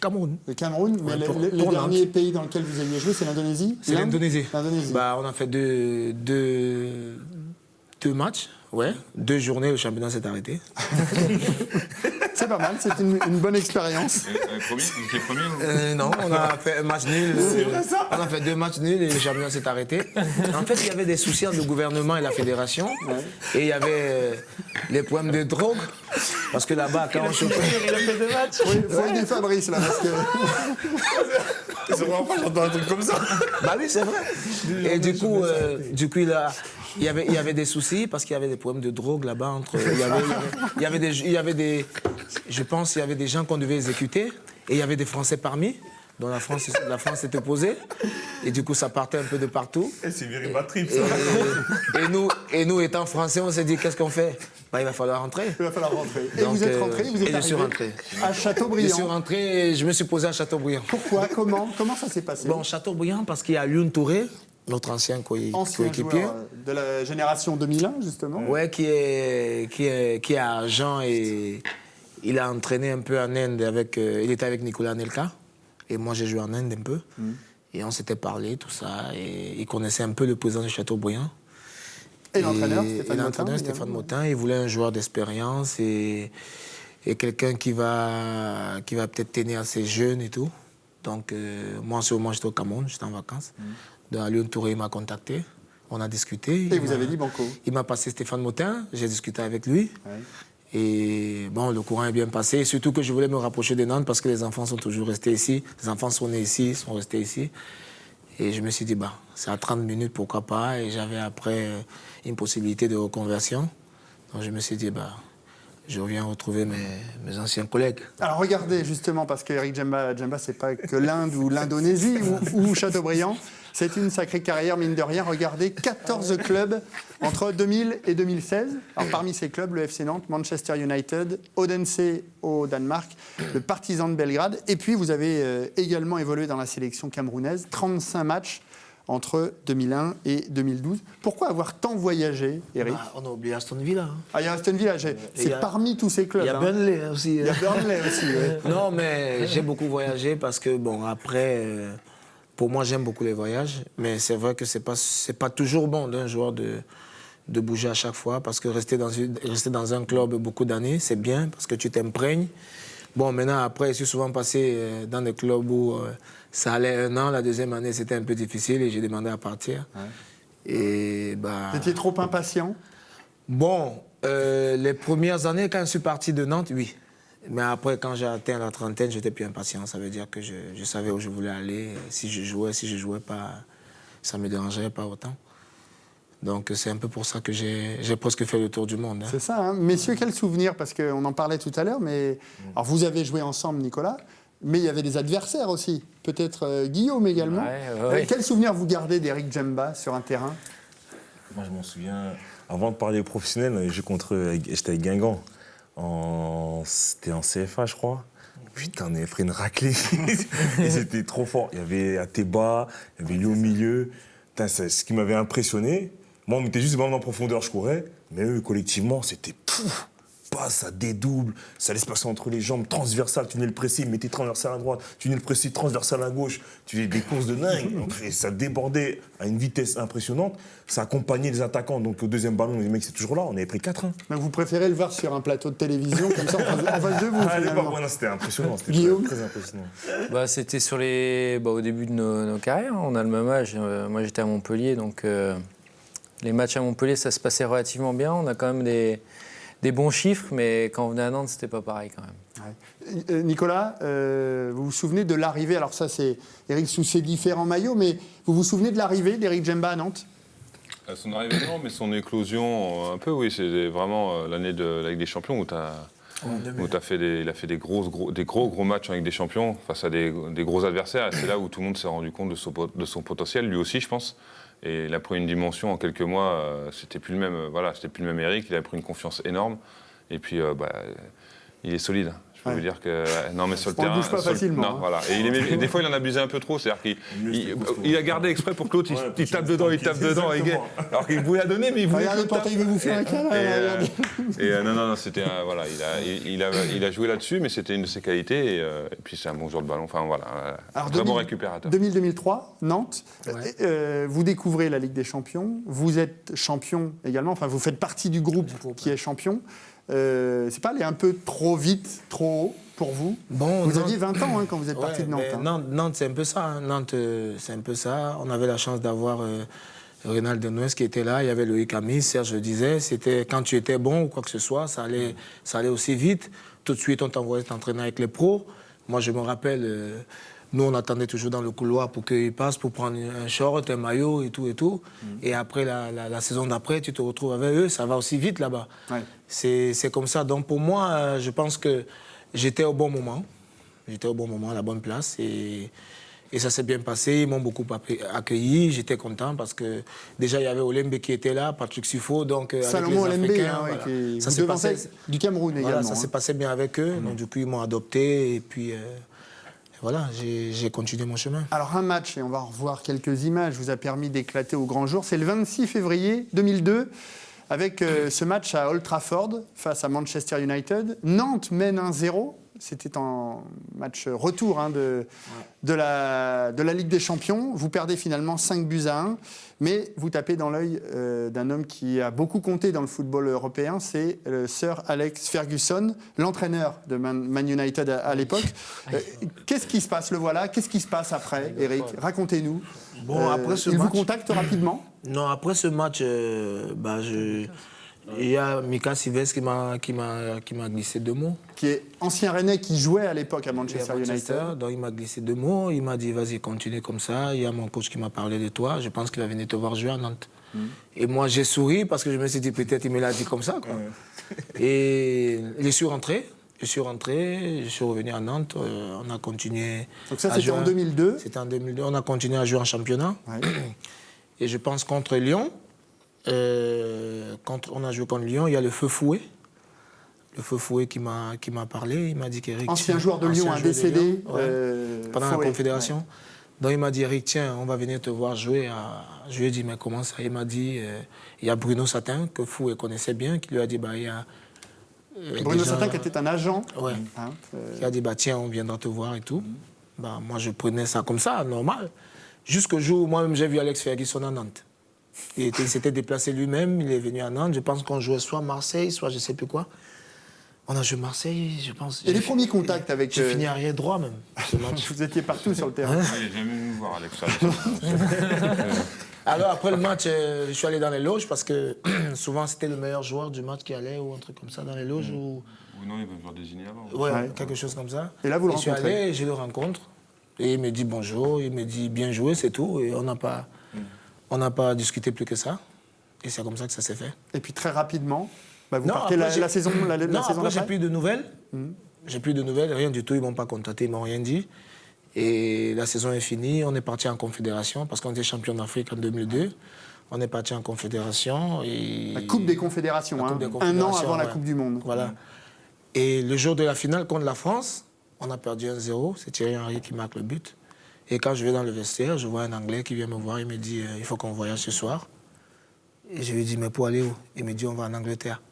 Cameroun. Cameroun, mais Ouais, pour le Nantes. dernier pays dans lequel vous aviez joué, c'est l'Indonésie? C'est L'Inde l'Indonésie. L'Indonésie. Bah, on a fait deux matchs, ouais. 2 journées, le championnat s'est arrêté. C'est pas mal, c'est une bonne expérience. Premier, vous étiez premier ou... Non, on a fait un match nul. On a fait 2 matchs nuls et le championnat s'est arrêté. En fait, il y avait des soucis entre le gouvernement et la fédération. Et il y avait les problèmes de drogue. Parce que là-bas, quand on chauffait. Il a fait 2 matchs. Oui, il faut aider Fabrice, là, parce que... C'est vraiment pas j'entends un truc comme ça. Bah oui, c'est vrai. Et du coup, il y avait des soucis parce qu'il y avait des problèmes de drogue là-bas. Il y avait des. Je pense qu'il y avait des gens qu'on devait exécuter et il y avait des Français parmi, dont la France était opposée. Et du coup, ça partait un peu de partout. C'est viré ma trip ça. Et nous, étant Français, on s'est dit qu'est-ce qu'on fait? Bah, il va falloir rentrer. Il va falloir rentrer. Et Donc, vous êtes rentré, vous êtes et je suis arrivé rentré. à Je Chateaubriand. suis rentré et je me suis posé à Chateaubriand. Pourquoi? Comment ça s'est passé? Bon, Chateaubriand, parce qu'il y a Lyoun Touré, notre ancien Ancien coéquipier. joueur de la génération 2001, justement. Ouais, qui est à Agen et il a entraîné un peu en Inde avec. Il était avec Nicolas Anelka et moi j'ai joué en Inde un peu. Et on s'était parlé, tout ça, et il connaissait un peu le président de Chateaubriand. Et l'entraîneur, Et Stéphane l'entraîneur, Motin, Stéphane également. Motin, il voulait un joueur d'expérience et quelqu'un qui va peut-être tenir assez jeune et tout. Donc, moi, en ce moment, j'étais au Cameroun, j'étais en vacances. Donc, Lyoun Touré m'a contacté, on a discuté. Et vous avez dit banco. Il m'a passé Stéphane Motin, j'ai discuté avec lui. Ouais. Et bon, le courant est bien passé. Et surtout que je voulais me rapprocher de Nantes parce que les enfants sont toujours restés ici. Les enfants sont nés ici, sont restés ici. Et je me suis dit, bah, c'est à 30 minutes, pourquoi pas. Et j'avais après une possibilité de reconversion. Donc je me suis dit, bah, je reviens retrouver mes anciens collègues. Alors regardez, justement, parce qu'Eric Djemba, c'est pas que l'Inde ou l'Indonésie ou Chateaubriand. C'est une sacrée carrière, mine de rien. Regardez, 14 clubs entre 2000 et 2016. Alors parmi ces clubs, le FC Nantes, Manchester United, Odense au Danemark, le Partizan de Belgrade. Et puis vous avez également évolué dans la sélection camerounaise. 35 matchs entre 2001 et 2012. Pourquoi avoir tant voyagé, Eric? Bah, on a oublié Aston Villa. Hein. Ah, il y a Aston Villa, c'est il y a- parmi tous ces clubs. Il y a hein. Burnley aussi. Il y a Burnley aussi. ouais. Non, mais j'ai beaucoup voyagé parce que, bon, après, pour moi, j'aime beaucoup les voyages. Mais c'est vrai que c'est pas toujours bon d'un joueur de bouger à chaque fois parce que rester dans un club beaucoup d'années, c'est bien parce que tu t'imprègnes. Bon, maintenant, après, je suis souvent passé dans des clubs où ça allait 1 an. La deuxième année, c'était un peu difficile et j'ai demandé à partir. Et bah... Vous étiez trop impatient? Bon, les premières années, quand je suis parti de Nantes, oui. Mais après, quand j'ai atteint la trentaine, j'étais plus impatient. Ça veut dire que je savais où je voulais aller. Si je jouais pas, ça ne me dérangerait pas autant. Donc c'est un peu pour ça que j'ai presque fait le tour du monde. Hein. C'est ça, hein. Messieurs, quel souvenir? Parce qu'on en parlait tout à l'heure, mais... Alors vous avez joué ensemble, Nicolas, mais il y avait des adversaires aussi. Peut-être Guillaume également. Ouais. Quel souvenir vous gardez d'Eric Djemba sur un terrain? Moi, je m'en souviens, avant de parler professionnel, j'étais avec Guingamp. C'était en CFA, je crois. Putain, on avait pris une raclée. Et c'était trop fort. Il y avait Ateba, il y avait lui au milieu. Putain, ce qui m'avait impressionné, moi, on était juste vraiment en profondeur, je courais. Mais eux, collectivement, c'était pouf. passe, ça dédouble, ça laisse passer entre les jambes, transversal, tunnel précis, mettez transversal à droite, tunnel précis, transversal à gauche, tu fais des courses de dingue. Donc, et ça débordait à une vitesse impressionnante, ça accompagnait les attaquants. Donc au deuxième ballon, les mecs c'est toujours là, on avait pris 4-1. Donc vous préférez le voir sur un plateau de télévision, comme ça, en face de vous, À l'époque, finalement. voilà, c'était impressionnant, c'était Guillaume très impressionnant. C'était sur au début de nos carrières. On a le même âge. Moi, j'étais à Montpellier, donc les matchs à Montpellier, ça se passait relativement bien. On a quand même des bons chiffres, mais quand on venait à Nantes, c'était pas pareil quand même. Ouais. Nicolas, vous vous souvenez de l'arrivée, alors ça c'est Eric sous ses différents maillots, mais vous vous souvenez de l'arrivée d'Eric Djemba à Nantes? Son arrivée, non, mais son éclosion, un peu, oui. C'est vraiment l'année de la Ligue des Champions où il a fait des gros matchs en Ligue des Champions face à des gros adversaires. Et c'est là où tout le monde s'est rendu compte de son potentiel, lui aussi, je pense. Et il a pris une dimension en quelques mois. C'était plus le même. C'était plus le même Eric. Il a pris une confiance énorme. Et puis, il est solide. Je peux vous dire que non, mais sur le terrain, ne bouge pas facilement. Non, voilà. Et des fois, il en abusait un peu trop. C'est-à-dire qu'il a gardé exprès pour que l'autre il tape dedans, alors qu'il voulait la donner, mais il voulait. Regardez, Pantin, il veut vous faire un câlin. Non, c'était voilà. Il a joué là-dessus, mais c'était une de ses qualités. Et puis c'est un bon joueur de ballon. Enfin voilà, Alors, vraiment récupérateur. 2000-2003, Nantes. Ouais. Vous découvrez la Ligue des Champions. Vous êtes champion également. Enfin, vous faites partie du groupe qui est champion. C'est pas aller un peu trop vite, trop haut pour vous? Bon, vous aviez 20 ans quand vous êtes parti de Nantes. Nantes, c'est un peu ça. Hein. Nantes, c'est un peu ça. On avait la chance d'avoir Reynald Denouès qui était là. Il y avait Loïc Amis, Serge le disait. C'était quand tu étais bon ou quoi que ce soit, ça allait aussi vite. Tout de suite, on t'envoyait t'entraîner avec les pros. Moi, je me rappelle, nous, on attendait toujours dans le couloir pour qu'ils passent, pour prendre un short, un maillot et tout. Et après, la saison d'après, tu te retrouves avec eux. Ça va aussi vite là-bas. Ouais. C'est comme ça. Donc, pour moi, je pense que j'étais au bon moment. J'étais au bon moment, à la bonne place. Et ça s'est bien passé. Ils m'ont beaucoup accueilli. J'étais content parce que déjà, il y avait Olembe qui était là, Patrick Suffo. Donc, Salomon avec Olembe, les Africains, voilà. ça s'est passé du Cameroun également. Ça s'est passé bien avec eux. Donc, du coup, ils m'ont adopté. Et puis, voilà, j'ai continué mon chemin. Alors, un match, et on va revoir quelques images, vous a permis d'éclater au grand jour. C'est le 26 février 2002. Avec ce match à Old Trafford face à Manchester United. Nantes mène 1-0. C'était en match retour de la Ligue des Champions. Vous perdez finalement 5-1. Mais vous tapez dans l'œil d'un homme qui a beaucoup compté dans le football européen. C'est le Sir Alex Ferguson, l'entraîneur de Man United à l'époque. Qu'est-ce qui se passe? Le voilà. Qu'est-ce qui se passe après, Eric? Racontez-nous. Bon, après ce il match, vous contacte rapidement? Non, après ce match, il y a Mika Sivès qui m'a glissé 2 mots. Qui est ancien Rennais qui jouait à l'époque à Manchester United. Donc il m'a glissé 2 mots. Il m'a dit vas-y, continue comme ça. Il y a mon coach qui m'a parlé de toi. Je pense qu'il va venir te voir jouer à Nantes. Et moi j'ai souri parce que je me suis dit peut-être il me l'a dit comme ça. Quoi. Et je suis rentré. Je suis revenu à Nantes, on a continué. Donc ça, c'était en 2002. C'était en 2002, on a continué à jouer en championnat. Ouais. Et je pense contre Lyon, quand on a joué contre Lyon, il y a le Feu Fouet. Le Feu Fouet qui m'a parlé, il m'a dit qu'Eric... Ancien joueur de Lyon, décédé. Pendant la Confédération. Donc il m'a dit, Eric, tiens, on va venir te voir jouer. Je lui ai dit, mais comment ça? Il m'a dit, il y a Bruno Satin, que Fouet connaissait bien, qui lui a dit, il y a... Bruno Satin qui était un agent. Ouais. Qui a dit, tiens, on viendra te voir et tout. Moi, je prenais ça comme ça, normal. Jusqu'au jour où moi-même, j'ai vu Alex Ferguson à Nantes. Il s'était déplacé lui-même, il est venu à Nantes. Je pense qu'on jouait soit Marseille, soit je ne sais plus quoi. On a joué Marseille, je pense. Et les premiers contacts avec... J'ai fini arrière droit, même, ce match. Vous étiez partout sur le terrain. Il n'est jamais venu nous voir, Alex. Alors, après le match, je suis allé dans les loges parce que souvent, c'était le meilleur joueur du match qui allait ou un truc comme ça dans les loges. Ou non, il va me faire désigner avant. Ouais, quelque chose comme ça. Et là, vous le rencontrez. Je suis allé, je le rencontre. Et il me dit bonjour, il me dit bien joué, c'est tout. Et on n'a pas discuté plus que ça. Et c'est comme ça que ça s'est fait. Et puis très rapidement, vous partez la saison après, j'ai plus de nouvelles. J'ai plus de nouvelles, rien du tout. Ils ne m'ont pas contacté, ils ne m'ont rien dit. Et la saison est finie, on est parti en Confédération, parce qu'on était champion d'Afrique en 2002. On est parti en Confédération. Et... La Coupe des Confédérations, un an avant la Coupe du Monde. Voilà. Et le jour de la finale contre la France, on a perdu 1-0. C'est Thierry Henry qui marque le but. Et quand je vais dans le vestiaire, je vois un Anglais qui vient me voir. Il me dit il faut qu'on voyage ce soir. Et je lui dis mais pour aller où? Il me dit on va en Angleterre.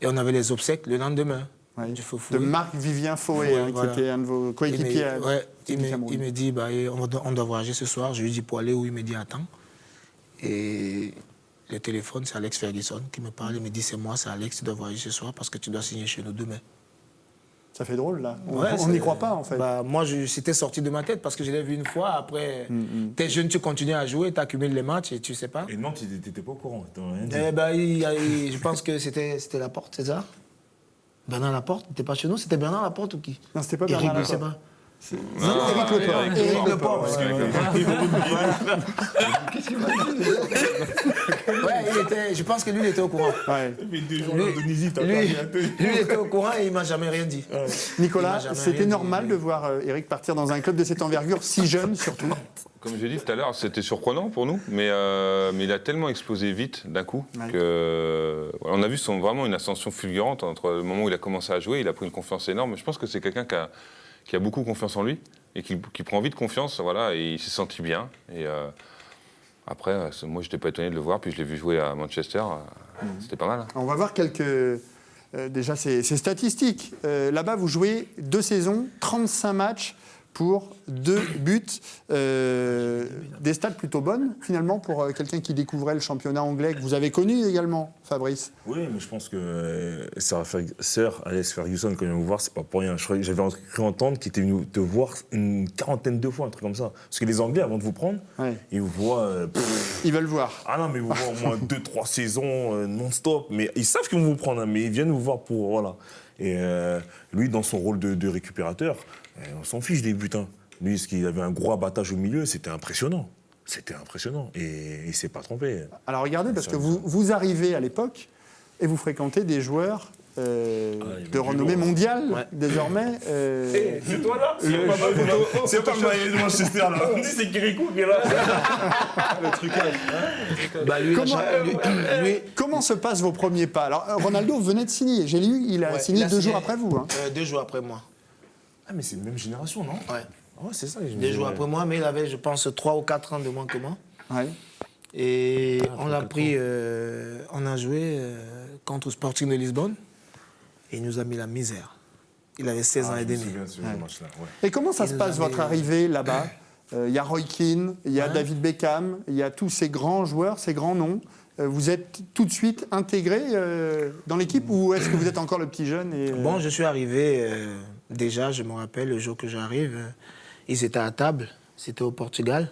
Et on avait les obsèques le lendemain. Ouais. Du Fofoué. De Marc-Vivien Foué, Foué, voilà. qui était un de vos coéquipiers. Il me dit, on doit voyager ce soir. Je lui dis, pour aller où? Il me dit, attends. Et le téléphone, c'est Alex Ferguson qui me parle. Il me dit, c'est moi, c'est Alex, tu dois voyager ce soir parce que tu dois signer chez nous demain. Ça fait drôle, là. Ouais, On n'y croit pas, en fait. Moi, c'était sorti de ma tête parce que je l'ai vu une fois. Après, t'es jeune, tu continues à jouer, tu accumules les matchs et tu sais pas. Et non, tu n'étais pas au courant. Rien dit. Je pense que c'était Laporte, c'est ça? Bernard Laporte, t'es pas chez nous? C'était Bernard Laporte ou qui? Non, c'était pas Eric, Bernard je sais Laporte. pas. Éric Leport. Éric Leport, parce que... je pense que lui, il était au courant. Ouais. Mais 2 jours d'Indonésie, t'as Lui, il était au courant et il m'a jamais rien dit. Nicolas, Il m'a jamais c'était rien dit. normal de voir Éric partir dans un club de cette envergure, si jeune surtout. Comme j'ai dit tout à l'heure, c'était surprenant pour nous, mais il a tellement explosé vite d'un coup Ouais. que voilà, on a vu vraiment une ascension fulgurante entre le moment où il a commencé à jouer, il a pris une confiance énorme. Je pense que c'est quelqu'un qui a beaucoup confiance en lui et qui prend vite confiance, voilà, et il s'est senti bien. Et après, moi, je n'étais pas étonné de le voir, puis je l'ai vu jouer à Manchester, c'était pas mal. On va voir déjà ces statistiques. Là-bas, vous jouez 2 saisons, 35 matchs pour 2 buts. Des stats plutôt bonnes, finalement, pour quelqu'un qui découvrait le championnat anglais, que vous avez connu également, Fabrice. Oui, mais je pense que Sir Alex Ferguson, quand il vient vous voir, c'est pas pour rien. J'avais cru entendre qu'il était venu te voir une 40aine de fois, un truc comme ça. Parce que les Anglais, avant de vous prendre, ils vous voient... Ils veulent voir. Ah non, mais ils vous voient au moins 2-3 saisons non-stop. Mais ils savent qu'ils vont vous prendre, hein, mais ils viennent vous voir pour... Voilà. Et lui, dans son rôle de récupérateur, on s'en fiche des buts. Hein. Lui, parce qu'il avait un gros abattage au milieu, c'était impressionnant. C'était impressionnant. Et il ne s'est pas trompé. Alors regardez, parce que vous arrivez à l'époque et vous fréquentez des joueurs de renommée mondiale, désormais. C'est toi là C'est pas le maillot de Manchester là. On dit c'est Kirikou qui est là. Le truc. Comment se passent vos premiers pas? Alors Ronaldo venait de signer. J'ai lu, il a signé 2 jours après vous. Hein. 2 jours après moi. Ah mais c'est la même génération, non? Ouais. Oh, c'est ça. 2 jours après moi, mais il avait, je pense, 3 ou 4 ans de moins que moi. Ouais. Et on l'a pris, on a joué contre le Sporting de Lisbonne et il nous a mis la misère. Il avait 16 ans et demi. Et comment ça se passe, nous avait- votre arrivée là-bas? Il y a Roy Keane, il y a David Beckham, il y a tous ces grands joueurs, ces grands noms. Vous êtes tout de suite intégré dans l'équipe ou est-ce que vous êtes encore le petit jeune Bon, je suis arrivé, déjà, je me rappelle, le jour que j'arrive, ils étaient à table, c'était au Portugal.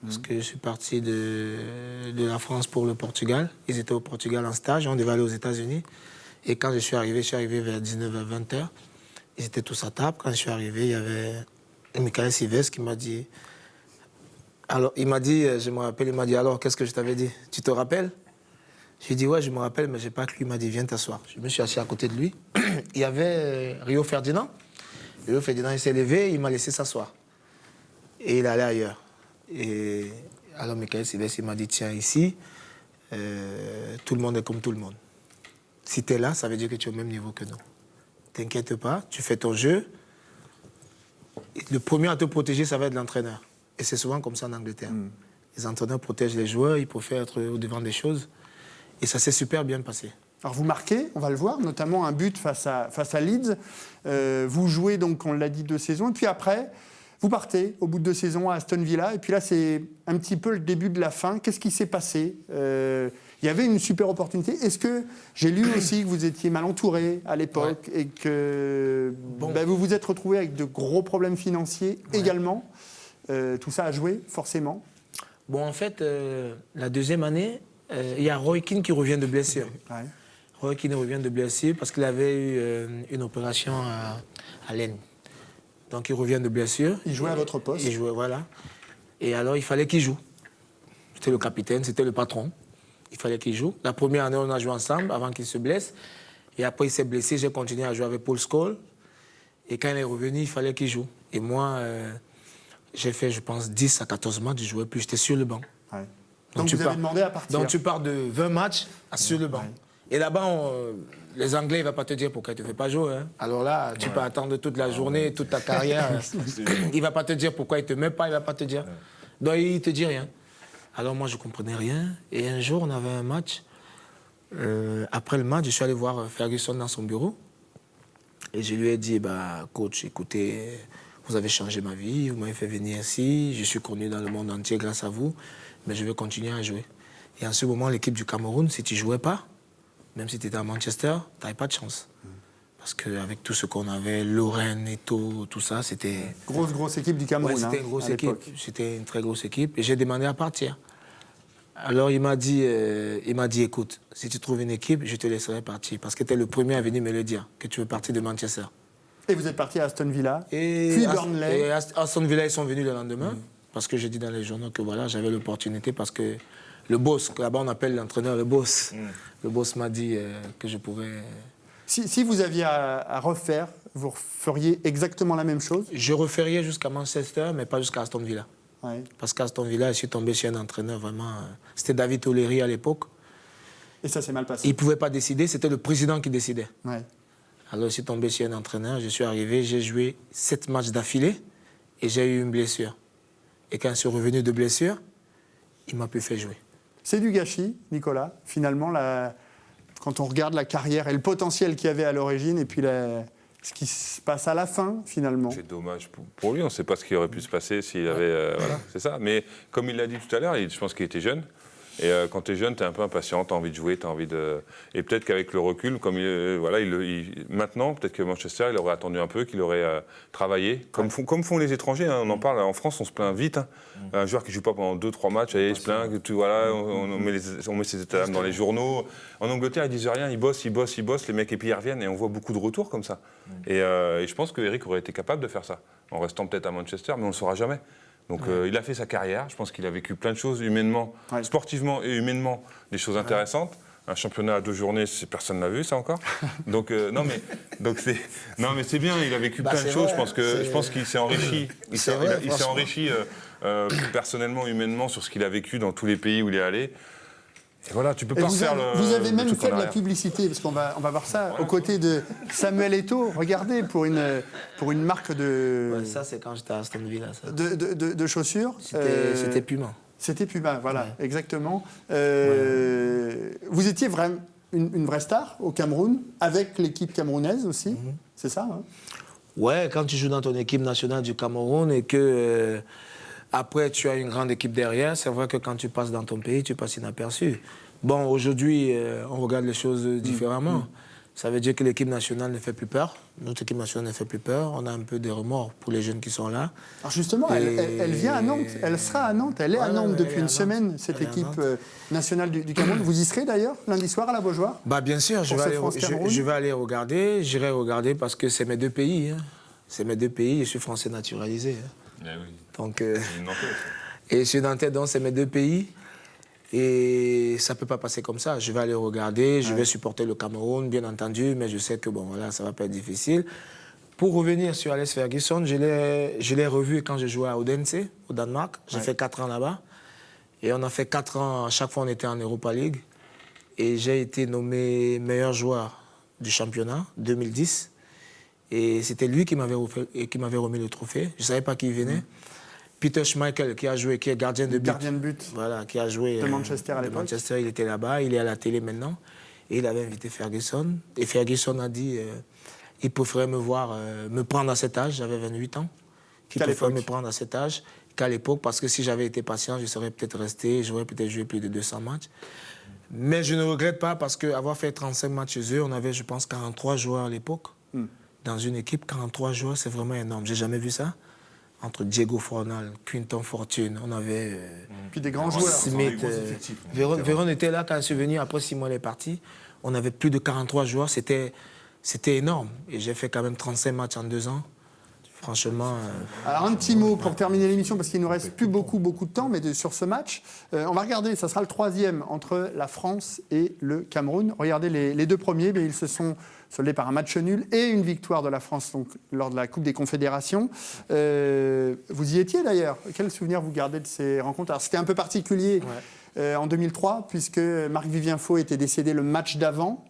Parce que je suis parti de la France pour le Portugal. Ils étaient au Portugal en stage, on devait aller aux États-Unis. Et quand je suis arrivé vers 19h-20h. Ils étaient tous à table. Quand je suis arrivé, il y avait Michael Silvestre qui m'a dit... Alors, il m'a dit, je me rappelle, il m'a dit, alors, qu'est-ce que je t'avais dit? Tu te rappelles? Je lui ai dit, ouais, je me rappelle, mais je n'ai pas cru. Il m'a dit, viens t'asseoir. Je me suis assis à côté de lui. Il y avait Rio Ferdinand. Rio Ferdinand, il s'est levé, il m'a laissé s'asseoir. Et il allait ailleurs. Et alors, Michael Silvestre, il m'a dit, tiens, ici, tout le monde est comme tout le monde. Si tu es là, ça veut dire que tu es au même niveau que nous. T'inquiète pas, tu fais ton jeu. Le premier à te protéger, ça va être l'entraîneur. Et c'est souvent comme ça en Angleterre. Les entraîneurs protègent les joueurs, ils préfèrent être au-devant des choses. Et ça s'est super bien passé. Alors vous marquez, on va le voir, notamment un but face à Leeds. Vous jouez donc, on l'a dit, 2 saisons. Et puis après, vous partez au bout de 2 saisons à Aston Villa. Et puis là, c'est un petit peu le début de la fin. Qu'est-ce qui s'est passé? Il y avait une super opportunité. Est-ce que j'ai lu aussi que vous étiez mal entouré à l'époque et que vous vous êtes retrouvé avec de gros problèmes financiers également? Tout ça a joué, forcément. Bon, en fait, la deuxième année, il y a Roy Keane qui revient de blessure. Ouais. Roy Keane revient de blessure parce qu'il avait eu une opération à l'aine. Donc, il revient de blessure. Il jouait à votre poste. Il jouait, voilà. Et alors, il fallait qu'il joue. C'était le capitaine, c'était le patron. Il fallait qu'il joue. La première année, on a joué ensemble avant qu'il se blesse. Et après, il s'est blessé. J'ai continué à jouer avec Paul Scholes. Et quand il est revenu, il fallait qu'il joue. Et moi... j'ai fait, je pense, 10 à 14 matchs, je jouais plus, j'étais sur le banc. Ouais. Donc vous avez demandé à partir. Donc tu pars de 20 matchs sur le banc. Ouais. Et là-bas, les Anglais, il ne vont pas te dire pourquoi tu ne fais pas jouer. Hein. Alors là, tu peux attendre toute la journée, toute ta carrière. Il ne va pas te dire pourquoi il ne te met pas, il ne va pas te dire. Donc il ne te dit rien. Alors moi, je ne comprenais rien. Et un jour, on avait un match. Après le match, je suis allé voir Ferguson dans son bureau. Et je lui ai dit, coach, écoutez, vous avez changé ma vie, vous m'avez fait venir ici, je suis connu dans le monde entier grâce à vous, mais je veux continuer à jouer. Et en ce moment, l'équipe du Cameroun, si tu ne jouais pas, même si tu étais à Manchester, tu n'avais pas de chance. Parce qu'avec tout ce qu'on avait, Lorraine, Eto'o, tout ça, c'était... Grosse équipe du Cameroun. Ouais, c'était une grosse équipe. C'était une très grosse équipe. Et j'ai demandé à partir. Alors il m'a dit, écoute, si tu trouves une équipe, je te laisserai partir. Parce que tu es le premier à venir me le dire, que tu veux partir de Manchester. Et vous êtes parti à Aston Villa, puis Burnley. Et Aston Villa, ils sont venus le lendemain. Parce que j'ai dit dans les journaux que voilà, j'avais l'opportunité. Parce que le boss, là-bas on appelle l'entraîneur le boss. Le boss m'a dit que je pouvais... Si vous aviez à refaire, vous feriez exactement la même chose? Je referais jusqu'à Manchester, mais pas jusqu'à Aston Villa. Ouais. Parce qu'à Aston Villa, je suis tombé chez un entraîneur vraiment... C'était David O'Leary à l'époque. Et ça s'est mal passé? Il ne pouvait pas décider, c'était le président qui décidait. Ouais. Alors je suis tombé chez un entraîneur, je suis arrivé, j'ai joué 7 matchs d'affilée et j'ai eu une blessure. Et quand je suis revenu de blessure, il m'a plus fait jouer. C'est du gâchis, Nicolas, finalement, quand on regarde la carrière et le potentiel qu'il y avait à l'origine, et puis ce qui se passe à la fin, finalement. C'est dommage pour lui, on ne sait pas ce qui aurait pu se passer s'il avait... voilà, c'est ça. Mais comme il l'a dit tout à l'heure, je pense qu'il était jeune. Et quand tu es jeune, tu es un peu impatient, tu as envie de jouer, tu as envie de... Et peut-être qu'avec le recul, comme maintenant, peut-être que Manchester, il aurait attendu un peu, qu'il aurait travaillé, comme font les étrangers, hein, on en parle, en France, on se plaint vite. Hein. Un joueur qui ne joue pas pendant 2-3 matchs, il se plaint, on met ses états d'âme dans les journaux. En Angleterre, ils disent rien, ils bossent, les mecs, et puis ils reviennent, et on voit beaucoup de retours comme ça. Et je pense qu'Eric aurait été capable de faire ça, en restant peut-être à Manchester, mais on ne le saura jamais. Donc il a fait sa carrière, je pense qu'il a vécu plein de choses humainement, sportivement et humainement, des choses intéressantes. Un championnat à 2 journées, personne ne l'a vu ça encore. Donc mais c'est bien, il a vécu plein de choses. Je pense qu'il s'est enrichi. Il s'est enrichi personnellement, humainement sur ce qu'il a vécu dans tous les pays où il est allé. Et voilà, tu peux pas faire le... Vous avez même fait de la publicité, parce qu'on va voir ça, aux côtés de Samuel Eto'o. Regardez, pour une marque de... Ouais, ça, c'est quand j'étais à Aston Villa. Ça. De chaussures. C'était Puma. C'était Puma, voilà, exactement. Vous étiez vraiment une vraie star au Cameroun, avec l'équipe camerounaise aussi, c'est ça, hein? Ouais, quand tu joues dans ton équipe nationale du Cameroun et que... après, tu as une grande équipe derrière. C'est vrai que quand tu passes dans ton pays, tu passes inaperçu. Bon, aujourd'hui, on regarde les choses différemment. Ça veut dire que l'équipe nationale ne fait plus peur. Notre équipe nationale ne fait plus peur. On a un peu de remords pour les jeunes qui sont là. Alors justement, elle vient à Nantes. Elle sera à Nantes. Elle est à Nantes depuis une semaine, cette équipe nationale du Cameroun. Vous y serez d'ailleurs, lundi soir à la Beaujoire? Bien sûr, je vais aller regarder. J'irai regarder parce que c'est mes 2 pays. Hein. C'est mes 2 pays. Je suis français naturalisé. Hein. Oui. Donc, et je suis Nantais, donc c'est mes 2 pays. Et ça ne peut pas passer comme ça. Je vais aller regarder, je vais supporter le Cameroun, bien entendu, mais je sais que ça ne va pas être difficile. Pour revenir sur Alex Ferguson, je l'ai revu quand je jouais à Odense, au Danemark. J'ai fait 4 ans là-bas. Et on a fait 4 ans, à chaque fois on était en Europa League. Et j'ai été nommé meilleur joueur du championnat 2010. Et c'était lui qui m'avait remis le trophée. Je ne savais pas qui venait. Peter Schmeichel, qui est gardien de but. Gardien de but. Voilà, qui a joué de Manchester à l'époque. Manchester, il était là-bas, il est à la télé maintenant. Et il avait invité Ferguson. Et Ferguson a dit il préférait me prendre à cet âge, j'avais 28 ans. Il préférait me prendre à cet âge qu'à l'époque, parce que si j'avais été patient, je serais peut-être resté, j'aurais peut-être joué plus de 200 matchs. Mais je ne regrette pas, parce qu'avoir fait 35 matchs chez eux, on avait, je pense, 43 joueurs à l'époque. Dans une équipe, 43 joueurs, c'est vraiment énorme. J'ai jamais vu ça. Entre Diego Fornal, Quinton Fortune, on avait... Puis des grands joueurs. Smith, Véron était là quand je suis venu, après 6 mois, il est parti. On avait plus de 43 joueurs, c'était énorme. Et j'ai fait quand même 35 matchs en 2 ans. Franchement... Alors un petit mot pour terminer l'émission, parce qu'il ne nous reste plus beaucoup de temps, mais sur ce match, on va regarder, ça sera le 3e entre la France et le Cameroun. Regardez les 2 premiers, mais ils se sont soldés par un match nul et une victoire de la France donc, lors de la Coupe des Confédérations. Vous y étiez d'ailleurs. Quel souvenir vous gardez de ces rencontres? Alors c'était un peu particulier en 2003, puisque Marc-Vivien Faux était décédé le match d'avant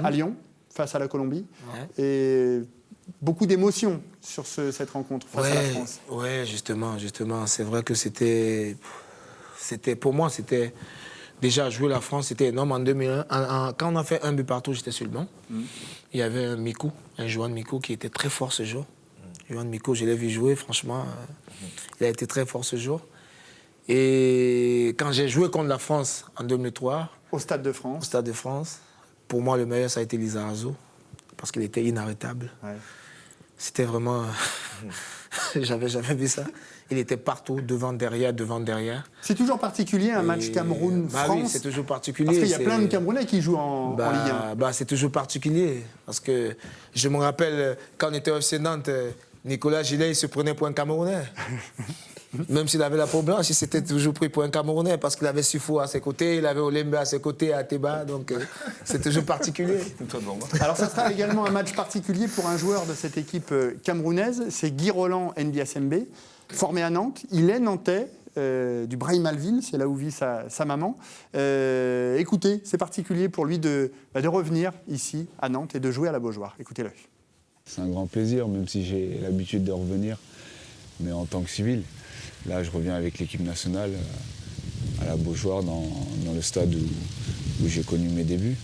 à Lyon, face à la Colombie. Et beaucoup d'émotions sur cette rencontre face à la France. Oui, justement. C'est vrai que c'était... Pour moi, c'était déjà jouer la France, c'était énorme. En 2001, quand on a fait un but partout, j'étais sur le banc. Il y avait un Mikou, un Johan Mikou qui était très fort ce jour. Johan Mikou, je l'ai vu jouer, franchement, il a été très fort ce jour. Et quand j'ai joué contre la France en 2003, Au Stade de au France. Stade de France, pour moi, le meilleur, ça a été Lizarazu, parce qu'il était inarrêtable. Ouais. C'était vraiment... J'avais jamais vu ça. Il était partout, devant, derrière, devant, derrière. C'est toujours particulier un match Et- Cameroun-France. Bah oui, c'est toujours particulier. Parce qu'il y a c'est- plein de Camerounais qui jouent en Ligue 1. C'est toujours particulier. Parce que je me rappelle, quand on était au FC Nantes, Nicolas Gillet, il se prenait pour un Camerounais. Même s'il avait la peau blanche, il s'était toujours pris pour un Camerounais parce qu'il avait Sufo à ses côtés, il avait Olembe à ses côtés, Ateba, donc c'est toujours particulier. Alors ça sera également un match particulier pour un joueur de cette équipe camerounaise, c'est Guy Roland Ndiasembe, formé à Nantes. Il est nantais, du Braille-Malville, c'est là où vit sa maman. Écoutez, c'est particulier pour lui de revenir ici à Nantes et de jouer à la Beaujoire. Écoutez-le. C'est un grand plaisir, même si j'ai l'habitude de revenir, mais en tant que civil. Là, je reviens avec l'équipe nationale à la Beaujoire, dans le stade où j'ai connu mes débuts.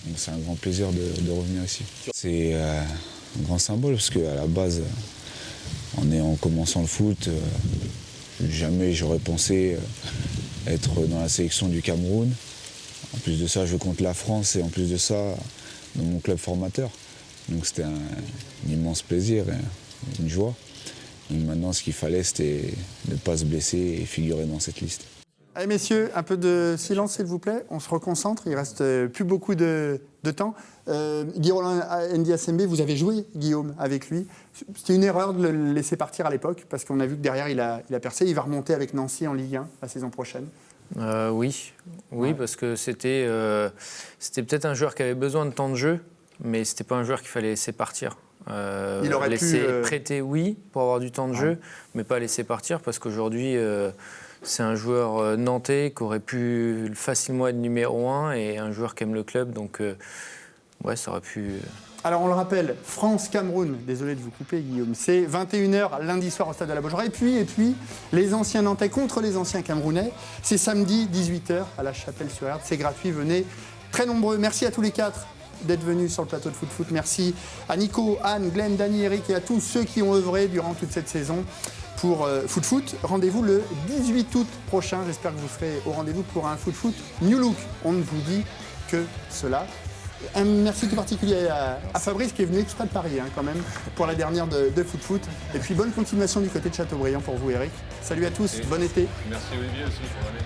Donc c'est un grand plaisir de revenir ici. C'est un grand symbole, parce qu'à la base, en commençant le foot, jamais j'aurais pensé être dans la sélection du Cameroun. En plus de ça, je compte la France et en plus de ça, dans mon club formateur. Donc c'était un immense plaisir, et une joie. Donc maintenant, ce qu'il fallait, c'était ne pas se blesser et figurer dans cette liste. Allez messieurs, un peu de silence s'il vous plaît, on se reconcentre, il reste plus beaucoup de temps. Guy Roland Ndiasembe, vous avez joué, Guillaume, avec lui. C'était une erreur de le laisser partir à l'époque, parce qu'on a vu que derrière il a percé, il va remonter avec Nancy en Ligue 1 la saison prochaine. Oui, parce que c'était peut-être un joueur qui avait besoin de temps de jeu, mais c'était pas un joueur qu'il fallait laisser partir. Il aurait laisser pu prêter, oui, pour avoir du temps de jeu, mais pas laisser partir, parce qu'aujourd'hui, c'est un joueur nantais qui aurait pu facilement être numéro 1 et un joueur qui aime le club, donc ça aurait pu... Alors on le rappelle, France-Cameroun, désolé de vous couper Guillaume, c'est 21h lundi soir au Stade de la Beaujoire. Et puis, les anciens Nantais contre les anciens Camerounais, c'est samedi 18h à la Chapelle-sur-Erdre, c'est gratuit, venez très nombreux. Merci à tous les 4 d'être venus sur le plateau de Foot Foot. Merci à Nico, Anne, Glenn, Dany, Eric et à tous ceux qui ont œuvré durant toute cette saison pour Foot Foot. Rendez-vous le 18 août prochain. J'espère que vous serez au rendez-vous pour un Foot Foot New Look. On ne vous dit que cela. Un merci tout particulier à Fabrice qui est venu exprès de Paris quand même pour la dernière de Foot Foot. Et puis bonne continuation du côté de Châteaubriand pour vous Eric. Salut à tous, bon été. Merci Olivier aussi pour l'année.